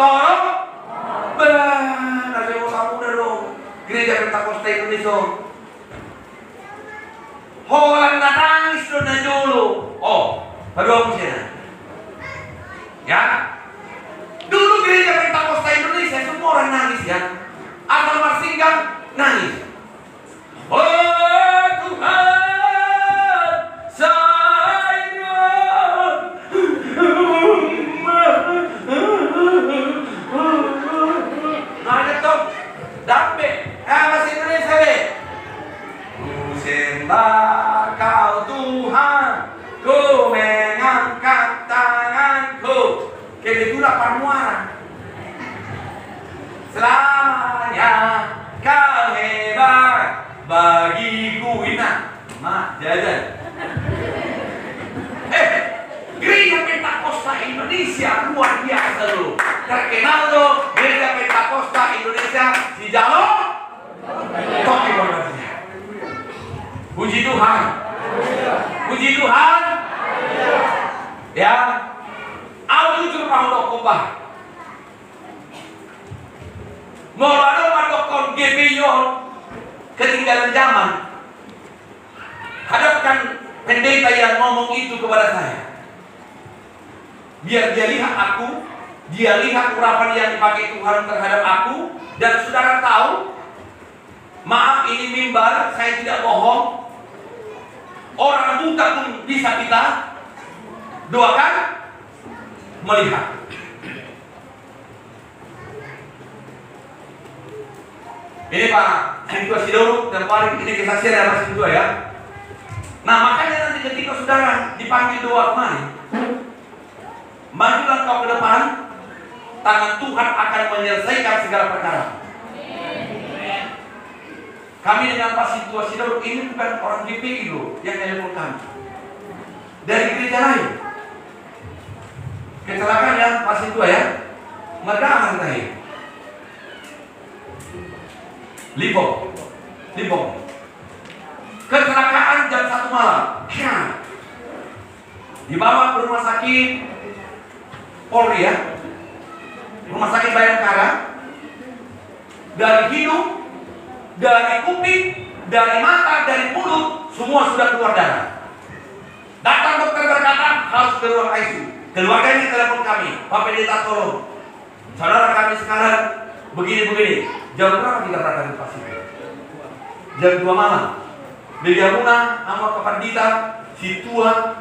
Speaker 1: Toro. Benar, saya mau dulu. Gereja Pentakosta Indonesia. Orang nangis sudah dulu. Oh, baru aku sih. Ya. Dulu gereja Pentakosta Indonesia semua orang nangis ya. Asal Marsinggang nangis. Oh Tuhan,
Speaker 4: selamanya kau hebat bagiku. Ina, mak jajan. Gereja Pentakosta Indonesia luar biasa loh. Terkenal loh Gereja Pentakosta Indonesia di Jalur Toki Bordasinya. Puji Tuhan. Puji Tuhan. Ya. Aku jujur mau kumpah. Mau ada mandokon GBO ketinggalan zaman. Hadapkan pendeta yang ngomong itu kepada saya. Biar dia lihat aku, dia lihat urapan yang dipakai Tuhan terhadap aku, dan saudara tahu, maaf ini mimbar, saya tidak bohong. Orang buta pun bisa kita doakan melihat. Ini Pak Ketua Sidoro dan Pak ini kesaksian dari Pak Ketua ya. Nah makanya nanti ketika saudara dipanggil doa kemarin, majulah kau ke depan, tangan Tuhan akan menyelesaikan segala perkara. Kami dengan Pak Ketua Sidoro ini bukan orang GPI loh yang nelpon kami dari gereja lain. Kecelakaan ya Pak Ketua ya, mereka tadi Limbong. Kecelakaan jam 1 malam. Dibawa ke rumah sakit Polri ya, rumah sakit Bayangkara. Dari hidung, dari kuping, dari mata, dari mulut, semua sudah keluar darah. Datang dokter berkata harus ke ruang ICU. Keluarganya telepon kami, Pak Pendeta tolong, saudara kami sekarang begini. Jam berapa kita berangkat ke pasien? Jam 2 malam. Begamuna, ama kapandita, si tua,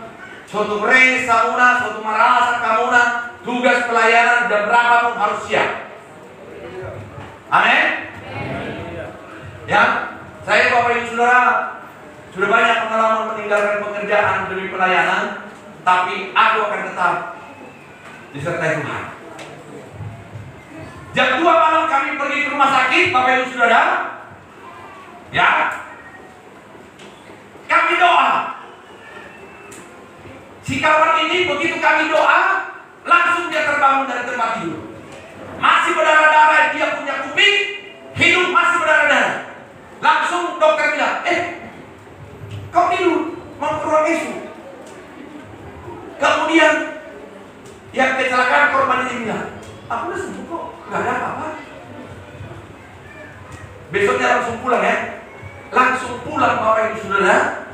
Speaker 4: suatu resa una, suatu marasa kamuna, tugas pelayanan jam berapa pun harus siap. Amin. Ya, saya Bapak Ibu Saudara sudah banyak pengalaman meninggalkan pekerjaan demi pelayanan, tapi aku akan tetap disertai Tuhan. Jam 2 malam kami pergi ke rumah sakit, Bapak Ibu Saudara. Ya. Kami doa. Si kawan ini begitu kami doa, langsung dia terbangun dari tempat tidur. Masih berdarah-darah, dia punya kuping, hidung masih berdarah-darah. Langsung dokter bilang, kau tidur, mau ke ruang ICU. Kemudian yang kecelakaan korban ini bilang, aku udah sembuh kok, gak ada apa-apa. Besoknya langsung pulang ya. Langsung pulang Bapak Ibu Saudara.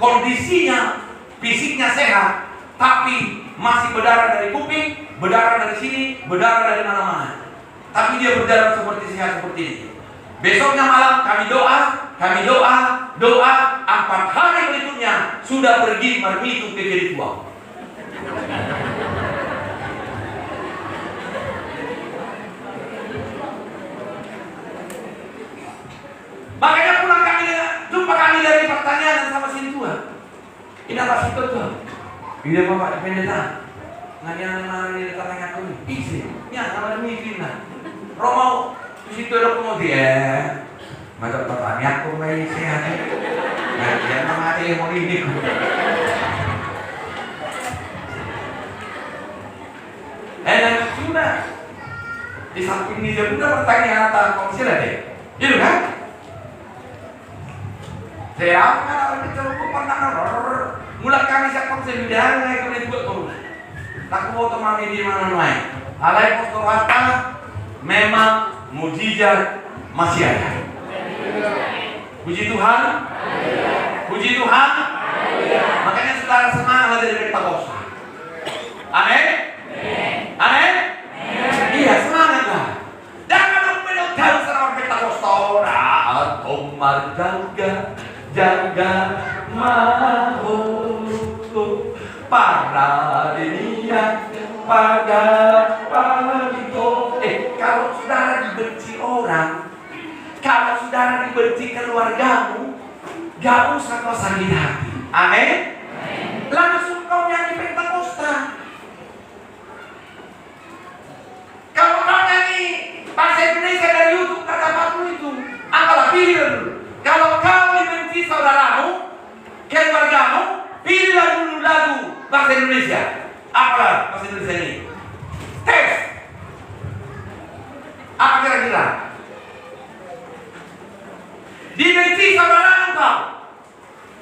Speaker 4: Kondisinya, fisiknya sehat, tapi masih berdarah dari kuping, berdarah dari sini, berdarah dari mana-mana. Tapi dia berjalan seperti sehat seperti ini. Besoknya malam kami doa, 4 hari berikutnya sudah pergi mermitu ke Kedituang. Makanya pulang jumpa kami dari pertanyaan sama si tua. Ini apa sih tua? Ini Bapak Pendeta. Nganya mana ini tanya aku nih. Isi, ya nama demi nah. Romo di situ ada kemudian. Macam pertanyaan aku main sehat. Nah, dia mati mau ini. Dan sudah di samping ini dia sudah pertanyaan tentang konsil deh. Iya kan? Saya kan orang kecil pernah mulai kami siapkan sembilan naik ke buat terus. Tak mau teman di mana naik. Alai postor harta memang mujizat masih ada. Puji Tuhan. Puji Tuhan. Makanya saudara semangat dari Pentakosta. Amin. Amin. Iya semangatlah. Jangan meninggal serang Pentakosta atau jaga mau para dunia pada itu. Kalau saudara dibenci orang, kalau saudara dibenci keluargamu, gak usah kau sakit hati. Amin. Langsung kau nyanyi Pentakosta. Kalau kau nyanyi pilih dulu. Kalau kau dibenci saudaramu, keluargamu, pilihlah dulu lagu bahasa Indonesia. Apa bahasa Indonesia ini? Tes. Apa kira-kira? Dibenci saudaramu kau,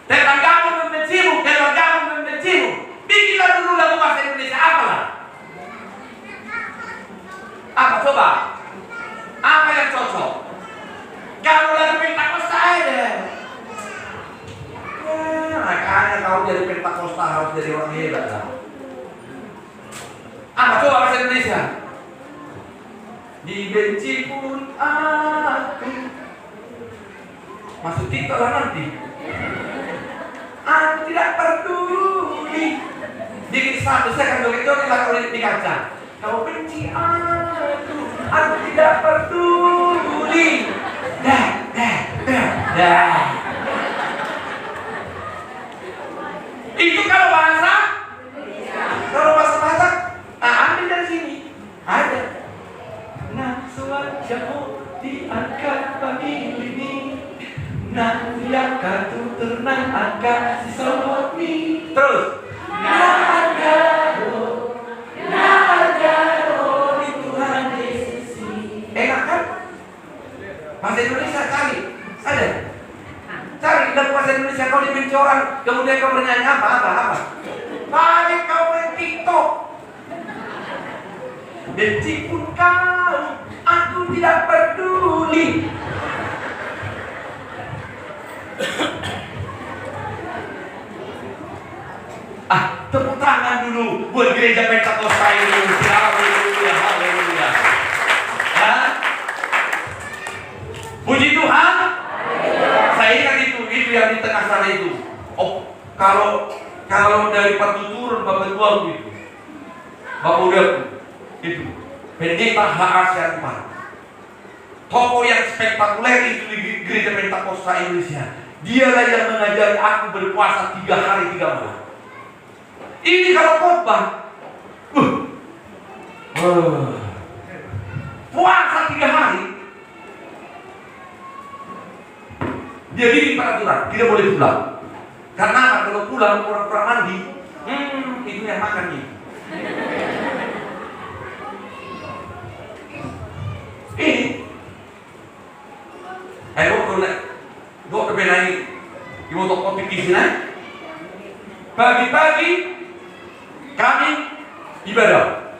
Speaker 4: tetanggamu membencimu, keluargamu membencimu, bikinlah dulu lagu bahasa Indonesia. Apalah? Apa coba? Apa yang cocok? Kalau lagu Pentakosta aja. Makanya kau jadi Pentakosta harus jadi orang hebat lah. Apa coba bahasa Indonesia? Dibenci pun aku. Masuk TikTok lah nanti. Aku tidak peduli. Dikit satu saya akan joget-joget lah kalau di kaca. Kau benci aku tidak peduli. Dah. Itu kalau bahasa. Kalau bahasa Batak, ambil dari sini. Ada. Nafsu wajahmu diangkat pagi ini. Nantiak katu ternang angka si sohmi. Terus. Nagaro di Tuhan Yesus. Enak kan? Bahasa Indonesia cari. Ada. Cari dalam bahasa Indonesia kau dibenci orang, kemudian kau bernyanyi apa? Balik kau main TikTok. Benci pun kau, aku tidak peduli. Tepuk tangan dulu buat gereja Pentakosta ini. Haleluya. Puji Tuhan. Saya ingat itu yang di tengah sana itu. Oh, kalau dari pertuturan Bapak Tuhan itu, Bapak udah itu pendeta H.A. Syarifah, tokoh yang spektakuler itu di gereja Pentakosta Indonesia. Dialah yang mengajari aku berpuasa 3 hari 3 malam. Ini kalau khotbah, puasa 3 hari, dia bikin peraturan, tidak boleh pulang. Karena apa? Kalau pulang kurang mandi, itu yang makan nih. Ini, gue kebenaran di motor kopi di sini. Pagi-pagi kami ibadah.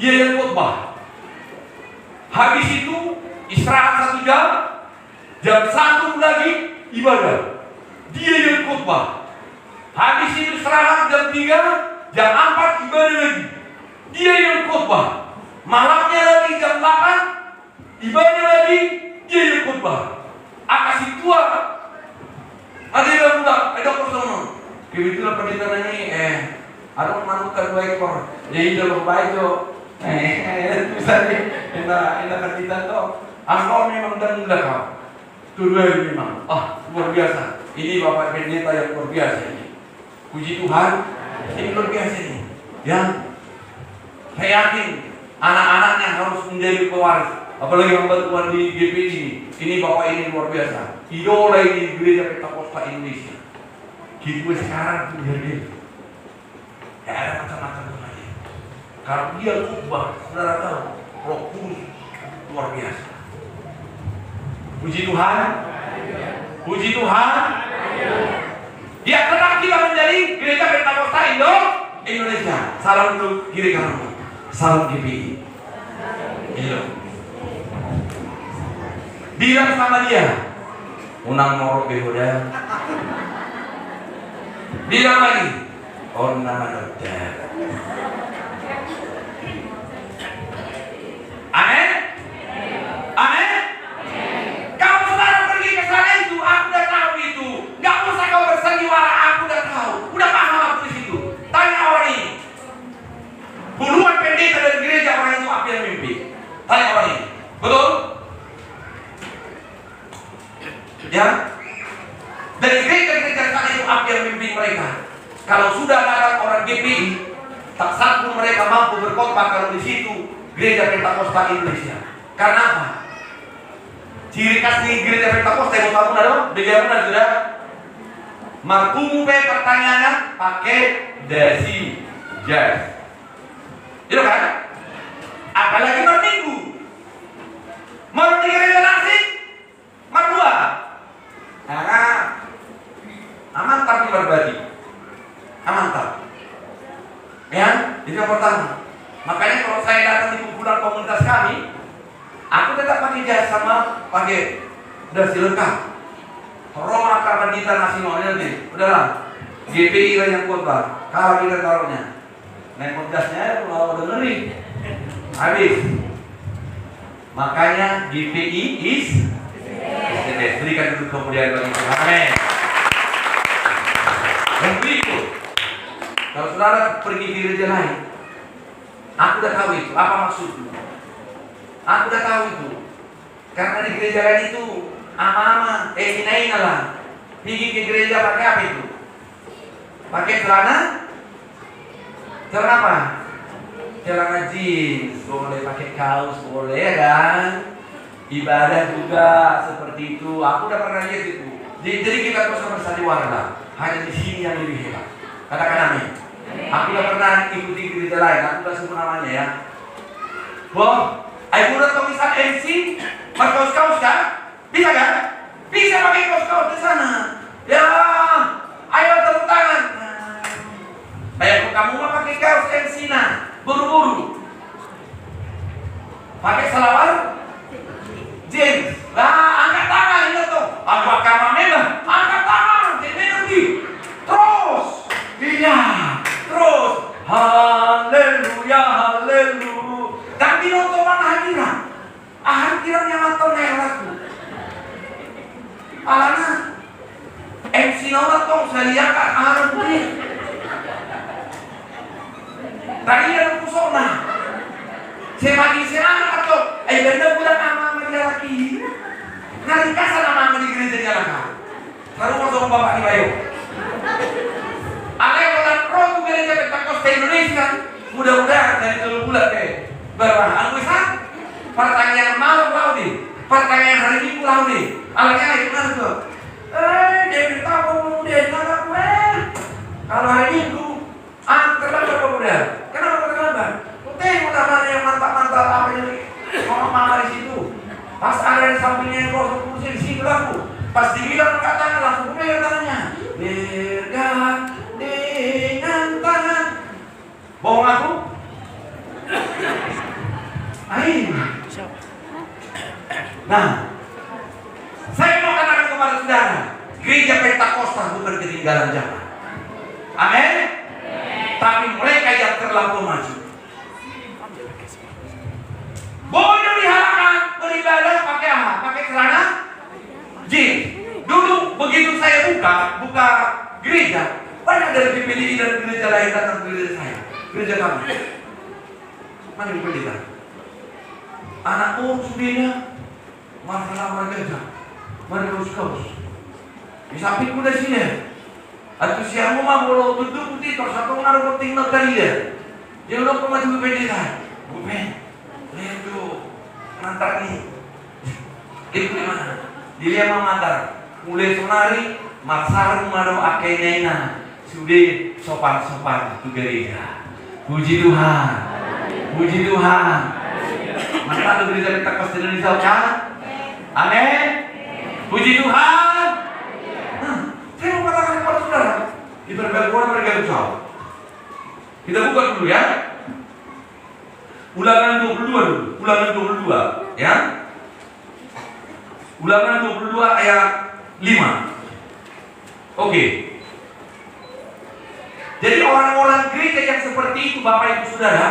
Speaker 4: Dia yang khotbah. Habis itu istirahat 1 jam. Jam 1 lagi ibadah. Dia yang khotbah. Habis itu istirahat jam 3. Jam 4 ibadah lagi. Dia yang khotbah. Malamnya lagi jam 8 ibadah lagi. Dia yang khotbah. Akasih tua. Ada yang bilang, ada kosong. Kebetulan pendeta ini, ada manukan 2 ekor. Jadi kalau baik tuh, misalnya, enak pendeta tuh. Asal memang dan mudah kau. Kedua memang, luar biasa. Ini Bapak pendeta yang luar biasa ini. Puji Tuhan, ini luar biasa ini. Ya, saya yakin anak-anaknya harus menjadi pewaris. Apalagi hamba Tuhan di GPI ini Bapak ini luar biasa. Idola ini gereja Pentakosta Indonesia. Gitu sekarang dia. Ya ada macam-macam lagi. Kalau dia khotbah, saudara tahu, Roh Kudus luar biasa. Puji Tuhan. Puji Tuhan. Ya tenang kita menjadi gereja Pentakosta Indonesia. Salam untuk kiri kanan. Salam GPI. Bilang sama dia, unang morok behoda. Bilang lagi, nama dokter. Amin. Amin. Kau saudara pergi ke sana itu, aku udah tahu itu. Gak usah kau bersandiwara, aku udah tahu. Udah paham aku di situ. Tanya orang ini. Puluhan pendeta dari gereja orang itu apa yang mimpi? Tanya orang ini. Betul? Ya? Dari gereja-gereja sana itu apa yang mimpi mereka? Kalau sudah ada orang GPI, tak satu mereka mampu berkhotbah kalau di situ gereja Pentakosta Indonesia. Karena apa? Ciri khas di gereja Pentakosta yang kamu ada, bagaimana sudah? Markumu pertanyaannya pakai dasi jas. Itu kan? Apalagi minggu. Mau di gereja nasi, dua. Nah, aman tapi berbagi. Aman tak? Ya, itu yang pertama. Makanya kalau saya datang di kumpulan komunitas kami, aku tetap pakai jas sama pakai dasi lengkap. Roma Karbandita Nasional nanti, udahlah. GPI lah yang kuat lah. Kalau kita taruhnya, naik podcastnya kalau dengerin, habis. Makanya GPI is berikan dulu kemudian bagi Tuhan. Amin. Yang berikut, kalau saudara pergi di gereja lain, aku udah tahu itu, apa maksudnya? Aku udah tahu itu. Karena di gereja lain itu ama-ama, ina lah. Pergi ke gereja pakai apa itu? Pakai celana? Celana apa? Celana jeans, boleh pakai kaos, boleh kan? Ibadah juga seperti itu. Aku udah pernah lihat itu. Jadi kita terus bersandiwara. Hanya di sini yang lebih hebat. Katakan amin. Aku udah pernah ikuti gereja lain. Aku udah sebut namanya ya. Bob, aku udah tahu bisa MC, pakai kaos-kaos kan? Bisa kan? Bisa pakai kaos-kaos di sana. Ya, ayo tepuk tangan. Ayo kamu mau pakai kaos MC nah, buru-buru. Pakai selawar, jeans. Lah, angkat tangan itu tuh. Apakah memang? Angkat tangan, jadi terus. Iya, terus. Haleluya, haleluya. Tapi nonton hadiran. Hadiran yang nonton yang laku. Alana, MC nonton saya lihat kan arah putih. Tadi ada pusona. Saya bagi saya atau benda budak ama dia lagi. Nari kasar ama di gereja dia lagi. Baru masuk bapak di Bayu. Ada yang orang pro tuh gereja Pentakosta Indonesia. Mudah-mudahan dari 3 bulan berapa? Anggusan? Pertanyaan malam lalu nih. Pertanyaan hari Minggu lalu nih. Alatnya itu mana tuh? Dia beritahu dia jangan gue. Kalau hari Minggu, terlambat pemuda. Kenapa terlambat? Tengok mana yang mantap-mantap apa ini? Mama di situ. Pas ada di sampingnya yang kosong kursi di situ aku. Pas dibilang katanya langsung pegang tangannya. Bergerak dengan tangan. Bohong aku? Ayo. Nah, saya mau katakan kepada saudara, gereja Pentakosta bukan ketinggalan zaman. Amin. Tapi mereka yang terlampau maju. Boleh diharapkan beribadah pakai apa? Pakai celana jeans. Dulu begitu saya buka gereja, banyak dari PPDI dan gereja lain datang ke gereja saya, gereja kami. Mana PPDI? Anak sudahnya masalah mereka, mereka kaos. Di sampingku dari sini. Atau siapa mau bawa duduk putih, terus satu ngaruh penting nak kali dia. Jangan lupa maju PPDI saya. Bukan. Lihat tuh, mantar nih. Itu gimana? Dia mau mantar. Mulai sonari, maksar mado akenena. Sudah sopan-sopan itu gereja. Puji Tuhan. Puji Tuhan. Mantap tuh gereja Pentakosta Indonesia kan? Amin. Puji Tuhan. Saya mau katakan kepada saudara, di berbagai orang mereka usaha. Kita buka dulu ya. Ulangan 22 dulu, ulangan 22 ya. Ulangan 22 ayat 5. Oke. Jadi orang-orang gereja yang seperti itu Bapak Ibu Saudara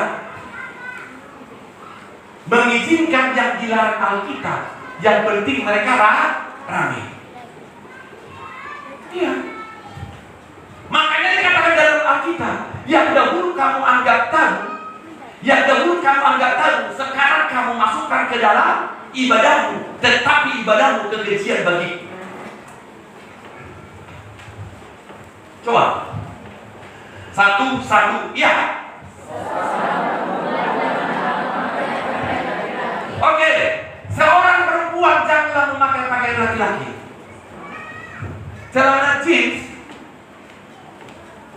Speaker 4: mengizinkan yang dilarang Alkitab. Yang penting mereka rame. Iya. Makanya dikatakan dalam Alkitab, yang dahulu kamu anggap tahu, sekarang kamu masukkan ke dalam ibadahmu, tetapi ibadahmu kekejian bagiku. Coba. Satu, ya. Oke, seorang perempuan janganlah laki-laki. Celana jeans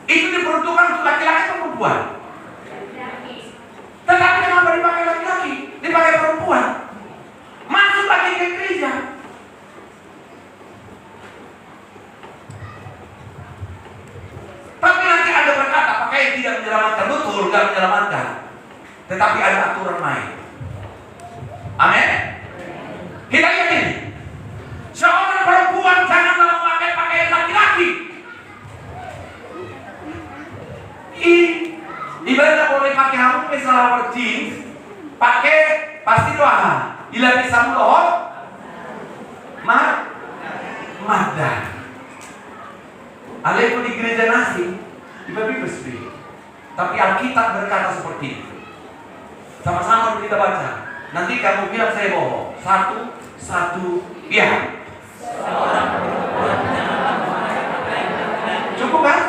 Speaker 4: itu diperuntukkan untuk laki-laki atau perempuan? Tetapi kenapa dipakai laki-laki? Dipakai perempuan. Masuk lagi ke gereja. Tapi nanti ada berkata pakaian tidak menyelamatkan. Betul, tidak menyelamatkan. Tetapi ada aturan main. Amin. Kita lihat ini. Seorang perempuan janganlah memakai pakaian laki-laki. Ibaratnya boleh pakai kamu misalnya jeans, pakai pasti doa. Ila bisa mulut, Magda. Alaikum di gereja nasi, ibabi bersih. Tapi Alkitab berkata seperti itu. Sama-sama kita baca. Nanti kamu bilang saya bohong. Satu, ya. Cukup kan?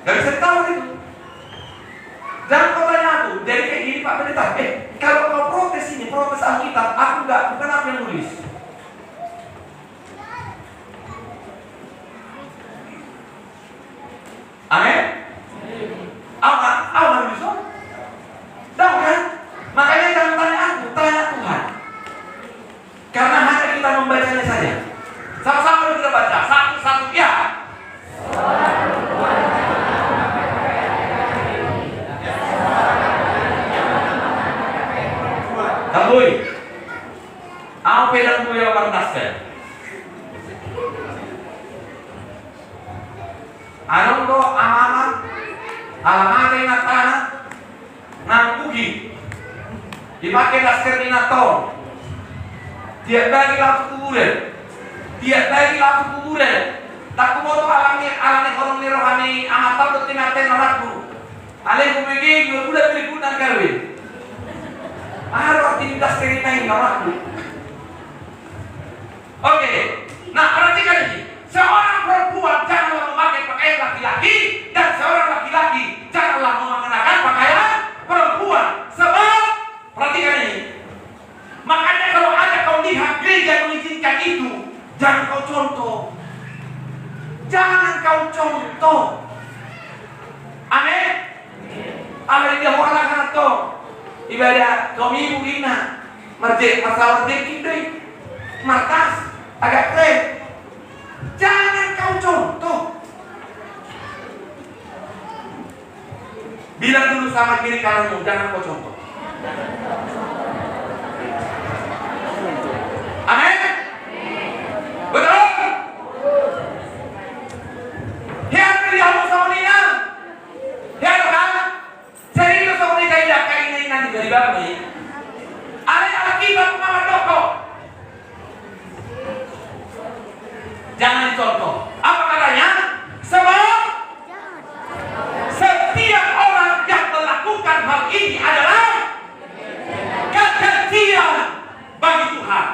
Speaker 4: Gak bisa ditahu itu. Jangan kau tanya aku, dari kayak gini Pak Pendeta. Kalau kau protes ini, protes Alkitab, bukan aku yang nulis. Amin? Amin bisa? Tahu kan? Makanya jangan tanya aku, tanya Tuhan. Karena hanya kita membacanya saja. Sama-sama kita baca. Satu, ya. Kabui. Apa yang gue warnaskan? Anong do alamat na tanah ng ugi. Dipakai dasker minato. Tiap lagi laku kuburan. Tak kumoto alami orang ni rohani amatau do tinaten narakku. Ale kumegi yo udah berikutan kawin. Araw tindas keritain narakku. Oke. Nah, perhatikan ini. Seorang perempuan janganlah memakai pakaian laki-laki dan seorang laki-laki janganlah mengenakan pakaian perempuan. Sebab perhatikan ini. Makanya kalau ada kau lihat gereja mengizinkan itu, jangan kau contoh. Jangan kau contoh. Amin. Amin dia orang to. Ibadah kami ibu ina. Marjek masalah dikit markas agak keren. Jangan kau contoh. Bilang dulu sama kiri kananmu, jangan kau contoh. Amin. Betul. Hian lihat sama Nina. Hian kan? Serius sama Nina tidak kain nanti dari babi. Ada akibat mama doko. Jangan dicontoh. Apa katanya? Sebab setiap orang yang melakukan hal ini adalah kekejian bagi Tuhan.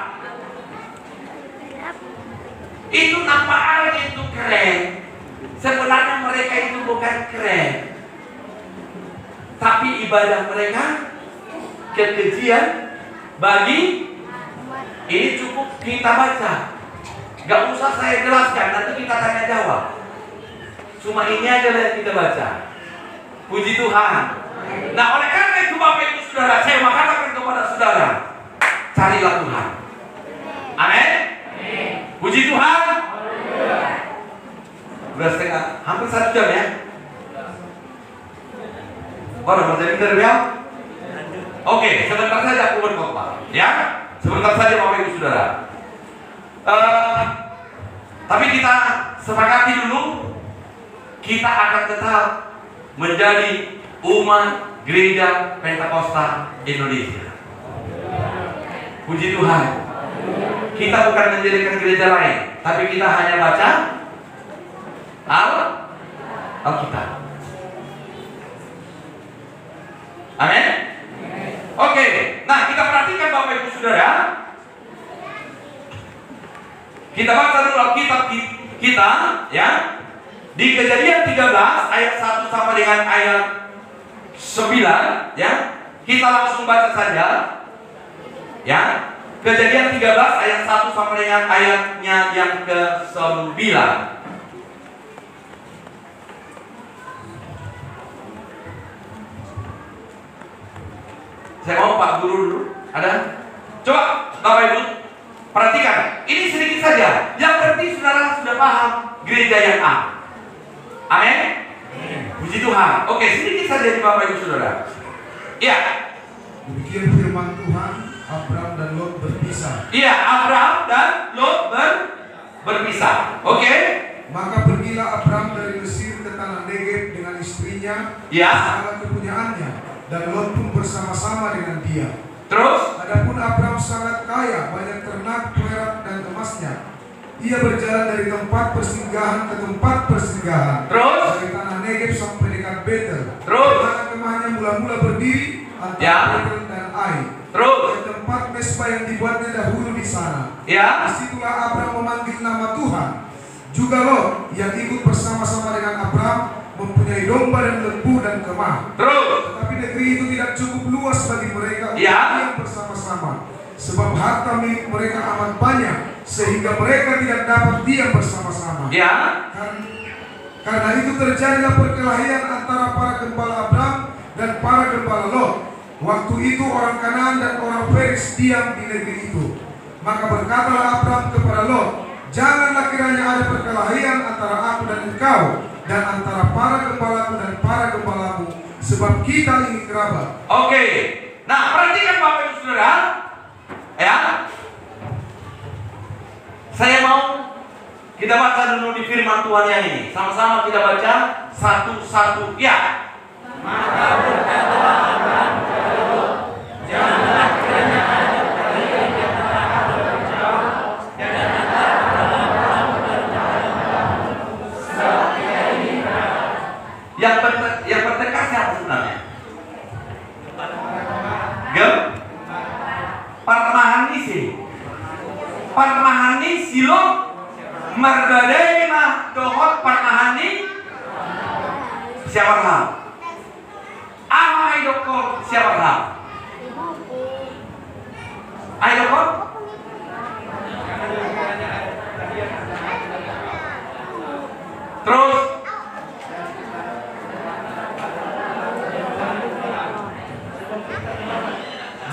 Speaker 4: Itu nampak itu keren. Sebenarnya mereka itu bukan keren, tapi ibadah mereka kekejian bagi. Ini cukup kita baca. Gak usah saya jelaskan, nanti kita tanya jawab. Cuma ini aja yang kita baca. Puji Tuhan. Nah, oleh karena itu Bapak Ibu Saudara, saya mengatakan kepada saudara, carilah Tuhan. Amin. Puji Tuhan. Udah setengah, hampir 1 jam ya. Baru masih pintar ya. Oke, sebentar saja aku berkhotbah, ya. Sebentar saja Bapak Ibu Saudara. Tapi kita sepakati dulu, kita akan tetap menjadi umat Gereja Pentakosta Indonesia. Puji Tuhan. Kita bukan menjadikan gereja lain, tapi kita hanya baca Alkitab. Amin. Oke. Nah, kita perhatikan Bapak Ibu Saudara. Kita baca dulu Alkitab kita, ya. Di Kejadian 13 ayat 1 sampai dengan ayat 9, ya. Kita langsung baca saja. Ya. Kejadian 13 ayat 1 sampai dengan ayatnya yang ke-9. Saya mau Pak Guru dulu. Ada? Coba Bapak Ibu perhatikan. Ini sedikit saja. Yang berarti saudara sudah paham gereja yang A. Amin? Puji Tuhan. Oke, sedikit saja di Bapak Ibu Saudara. Iya.
Speaker 2: Demikian firman Tuhan, Abram dan Lot berpisah.
Speaker 4: Iya, Abram dan Lot berpisah. Oke.
Speaker 2: Maka pergilah Abram dari Mesir ke tanah Negeb dengan istrinya,
Speaker 4: Ya.
Speaker 2: segala kepunyaannya, dan Lot pun bersama-sama dengan dia.
Speaker 4: Terus?
Speaker 2: Adapun Abram sangat kaya, banyak ternak, perak, dan emasnya. Ia berjalan dari tempat persinggahan ke tempat persinggahan.
Speaker 4: Terus?
Speaker 2: Dari tanah Negeb sampai dekat Betel.
Speaker 4: Terus?
Speaker 2: Kemah-kemahnya mula-mula berdiri antara
Speaker 4: Ya.
Speaker 2: Betel dan Ai.
Speaker 4: Terus?
Speaker 2: Di tempat mesbah yang dibuatnya dahulu di sana.
Speaker 4: Ya.
Speaker 2: Disitulah Abram memanggil nama Tuhan. Juga Lot yang ikut bersama-sama dengan Abram mempunyai domba dan lembu dan kemah.
Speaker 4: Terus?
Speaker 2: Tetapi negeri itu tidak cukup luas bagi mereka untuk
Speaker 4: Ya.
Speaker 2: diam bersama-sama. Sebab harta milik mereka amat banyak, sehingga mereka tidak dapat diam bersama-sama.
Speaker 4: Ya.
Speaker 2: Karena itu terjadilah perkelahian antara para gembala Abram dan para gembala Lot. Waktu itu orang Kanaan dan orang Feris diam di negeri itu. Maka berkatalah Abram kepada Lot, janganlah kiranya ada perkelahian antara aku dan engkau, dan antara para gembalaku dan para gembalamu, sebab kita ini kerabat.
Speaker 4: Oke. Nah, perhatikan Bapak Ibu Saudara. Ya. Saya mau kita baca dulu di firman Tuhan yang ini. Sama-sama kita baca satu-satu. Ya.
Speaker 5: Maka berkatalah Abram kepada Lot, janganlah kiranya ada perkelahian di antara aku dan engkau, dan antara Abram dan Abram, sebab kita ini kerabat.
Speaker 4: Yang bertekad siapa sebenarnya? Parmahani Parmahani silo marbadai mah dohot parmahani siapa ram? Ahai dokor siapa ram? Ahai dokor? Terus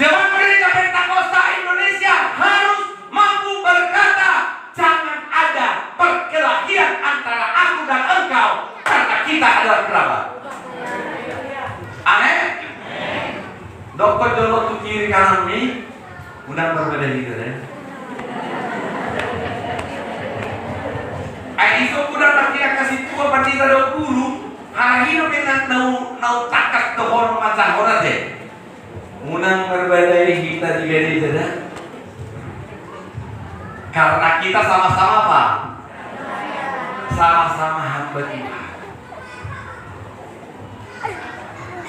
Speaker 4: Jemaat Gereja Pentakosta Indonesia harus mampu berkata, jangan ada perkelahian antara aku dan engkau, karena kita adalah kerabat. Amin. Dokter jolok ke kiri kanan ini, mudah berbeda gitu ya. Itu udah makin kasih tua pandita 20, hari ini dengan nau takat ke hormat macam deh. Munang berbeda kita juga di sana. Karena kita sama-sama apa? Sama-sama hamba Tuhan.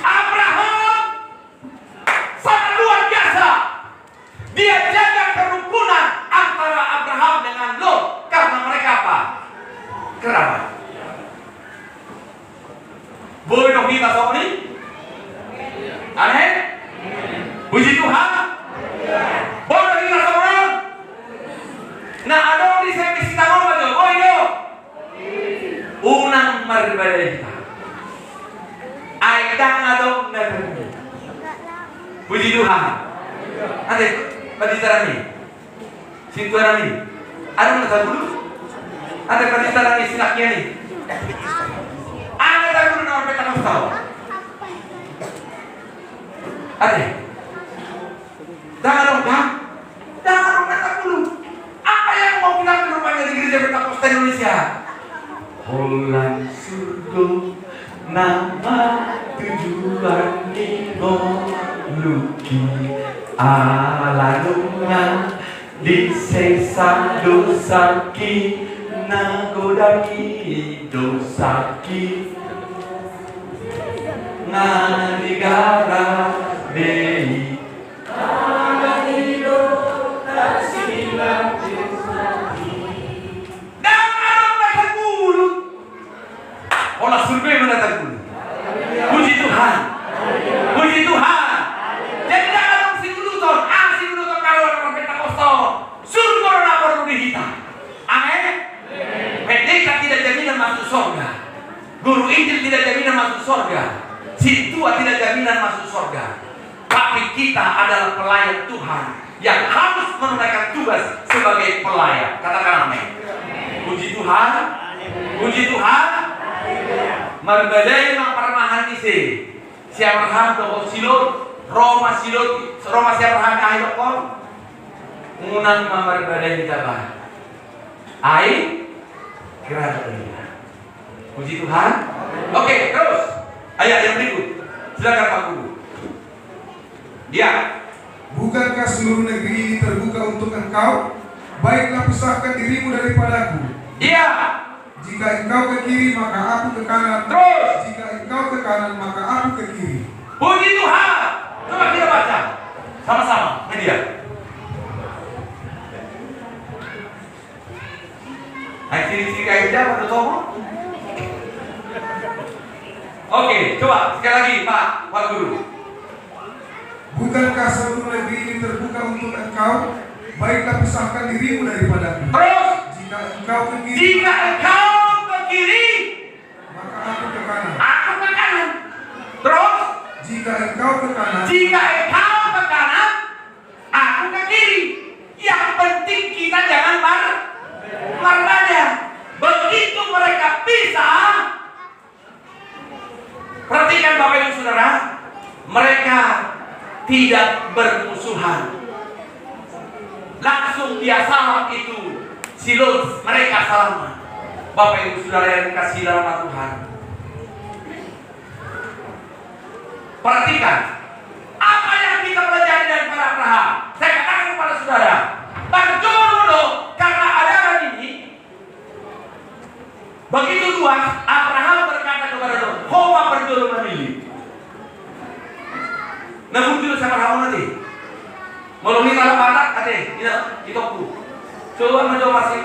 Speaker 4: Abraham sangat luar biasa. Dia jaga kerukunan antara Abraham dengan Lot karena mereka apa? Kerabat. Boleh dong kita soal ini? Amin. Puji Tuhan. Boleh kita soal? Nah, ada di saya kita ngomong aja. Oh iya. Unang berbeda kita. Aidang adong nabi. Puji Tuhan. Ada padisaran ini. Sintuaran ini. Ada nggak dulu? Ada padisaran ini silaknya nih. Ada tak dulu nama peta tahu? Ada. Jangan dong, Kak. Jangan dong kata dulu. Apa yang mau kita rupanya di Gereja Pentakosta Indonesia? Holan surga nama tujuan ego luki alanunga di sesa dosaki nagodaki dosaki nganigara dei olah survei mendatang dulu. Puji Tuhan. Puji Tuhan. Jadi jangan si Guluton. Si Guluton kalau orang Pentakosta Tapi kita adalah pelayan Tuhan yang harus menunaikan tugas sebagai pelayan. Katakan amin. Puji Tuhan. Puji Tuhan. Magbadai ng paramahan ni si Abraham do silot Roma si Abraham kahit ako unang magbadai kita ba ay grabe. Puji Tuhan. Oke, terus ayat yang berikut. Silakan Pak Guru. Dia.
Speaker 2: Bukankah seluruh negeri ini terbuka untuk engkau? Baiklah pisahkan dirimu daripadaku.
Speaker 4: Dia.
Speaker 2: Jika engkau ke kiri maka aku ke kanan.
Speaker 4: Terus.
Speaker 2: Jika engkau ke kanan maka aku ke kiri.
Speaker 4: Puji Tuhan. Coba kita baca sama-sama media. Hai ciri-ciri kayak dia pada Tomo. Oke, coba sekali lagi Pak Guru.
Speaker 2: Bukankah seluruh negeri ini terbuka untuk engkau? Baiklah pisahkan dirimu daripadaku.
Speaker 4: Terus.
Speaker 2: Jika engkau ke kiri,
Speaker 4: Jika engkau ke kiri,
Speaker 2: maka aku ke kanan.
Speaker 4: aku ke kanan. Terus.
Speaker 2: Jika engkau ke kanan,
Speaker 4: Jika engkau ke kanan, aku ke kiri. Yang penting kita jangan berbeda. Begitu mereka pisah, perhatikan Bapak Ibu Saudara, mereka tidak bermusuhan. Langsung dia salam itu, si Lot, mereka salaman. Bapak Ibu Saudara yang dikasihi dalam nama Tuhan, perhatikan apa yang kita pelajari daripada Abraham. Saya katakan kepada saudara, berjodoh karena ajaran ini begitu luas. Abraham berkata kepada Lot, "Koma berjodoh memilih." Namun dulu saya Abraham nanti melalui malam batak kate, itu ku. Coba mencoba masih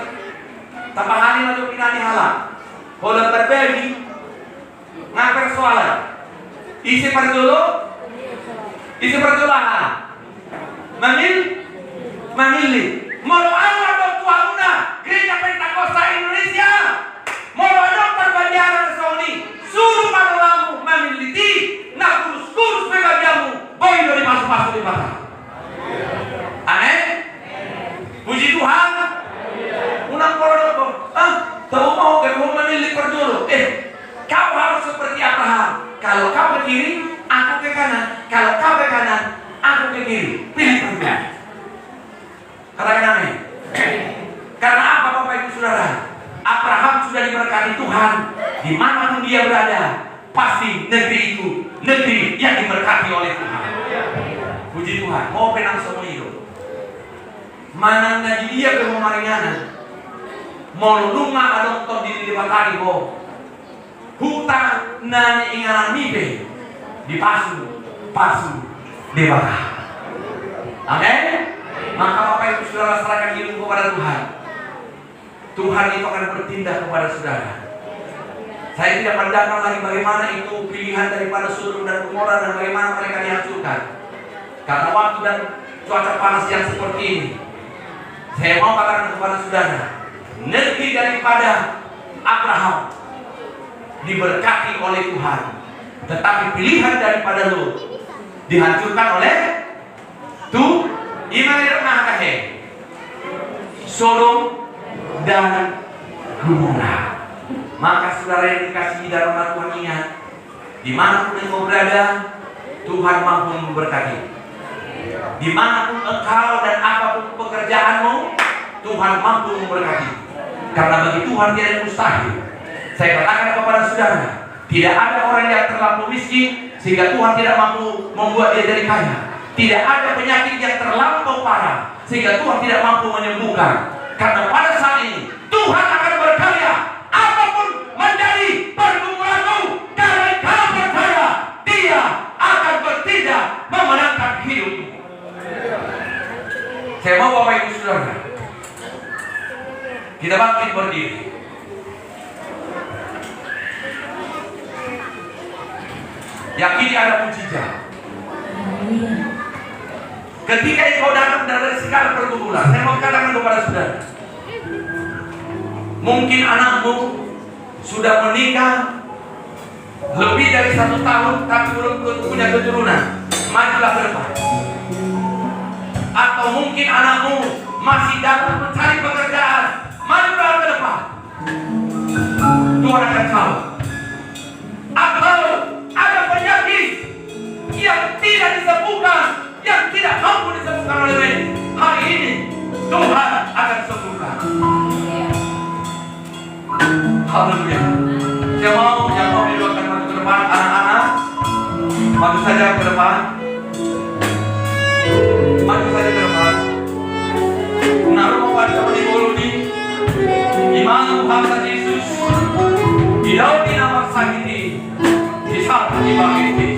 Speaker 4: tapahani mencoba pinani halak. Kalau berbagi ngapel soalan. Isi perjolahan memilih mau ada dokter gereja Pentakosta Indonesia mau ada perbanjaran Saudi suruh manuamu memilih nak kurus bebagiamu boy dari masuk di mata. Amin. Puji Tuhan. Unang korodok tahu mau memilih perjolo. Kau harus seperti Abraham. Kalau kau ke kiri, aku ke kanan. Kalau kau ke kanan, aku ke kiri. Pilih pilihan. Katakan amin. Karena apa Bapak Ibu Saudara? Abraham sudah diberkati Tuhan. Dimanapun dia berada, pasti negeri itu negeri yang diberkati oleh Tuhan. Puji Tuhan. Mau penang semua hidup. Mana ngaji dia ke maringanan. Mau lunga adong ton di batari bo. Hutang nani ingaran mibe dipasu dewata. Amin. Maka Bapak Ibu Saudara serahkan hidup kepada Tuhan. Tuhan itu akan bertindak kepada saudara. Saya tidak pandangkan lagi bagaimana itu pilihan daripada Sodom dan Gomora dan bagaimana mereka dihancurkan. Karena waktu dan cuaca panas yang seperti ini, saya mau katakan kepada saudara, negeri daripada Abraham diberkati oleh Tuhan, tetapi pilihan daripada Lot dihancurkan oleh Sodom dan Gomora. Maka saudara yang dikasihi dalam Tuhan, ingat, dimanapun engkau berada, Tuhan mampu memberkati. Dimanapun engkau dan apapun pekerjaanmu, Tuhan mampu memberkati. Karena bagi Tuhan tidak ada mustahil. Saya katakan kepada saudara, tidak ada orang yang terlalu miskin sehingga Tuhan tidak mampu membuat dia jadi kaya. Tidak ada penyakit yang terlampau parah sehingga Tuhan tidak mampu menyembuhkan. Karena pada saat ini Tuhan akan berkarya. Apapun menjadi pergumulanmu, karena kau percaya Dia akan bertindak memenangkan hidupmu. Saya mau Bapak Ibu Saudara, kita bangkit berdiri. Yakini ada mujizat. Ketika engkau datang dari segala pergumulan, saya mau katakan kepada saudara, mungkin anakmu sudah menikah lebih dari 1 tahun tapi belum punya keturunan. Majulah ke depan. atau mungkin anakmu masih dalam mencari pekerjaan, majulah ke depan. Tuhan akan tahu. Atau ada penyakit yang tidak disembuhkan, yang tidak mampu disembuhkan oleh hari ini, Tuhan akan sembuhkan. Haleluya. Saya mau yang mau didoakan maju ke depan, anak-anak maju saja ke depan. Maju saja ke depan. Naruh kepada di bulu di iman Tuhan Yesus. Di dalam nama sakiti, di saat dibangkiti.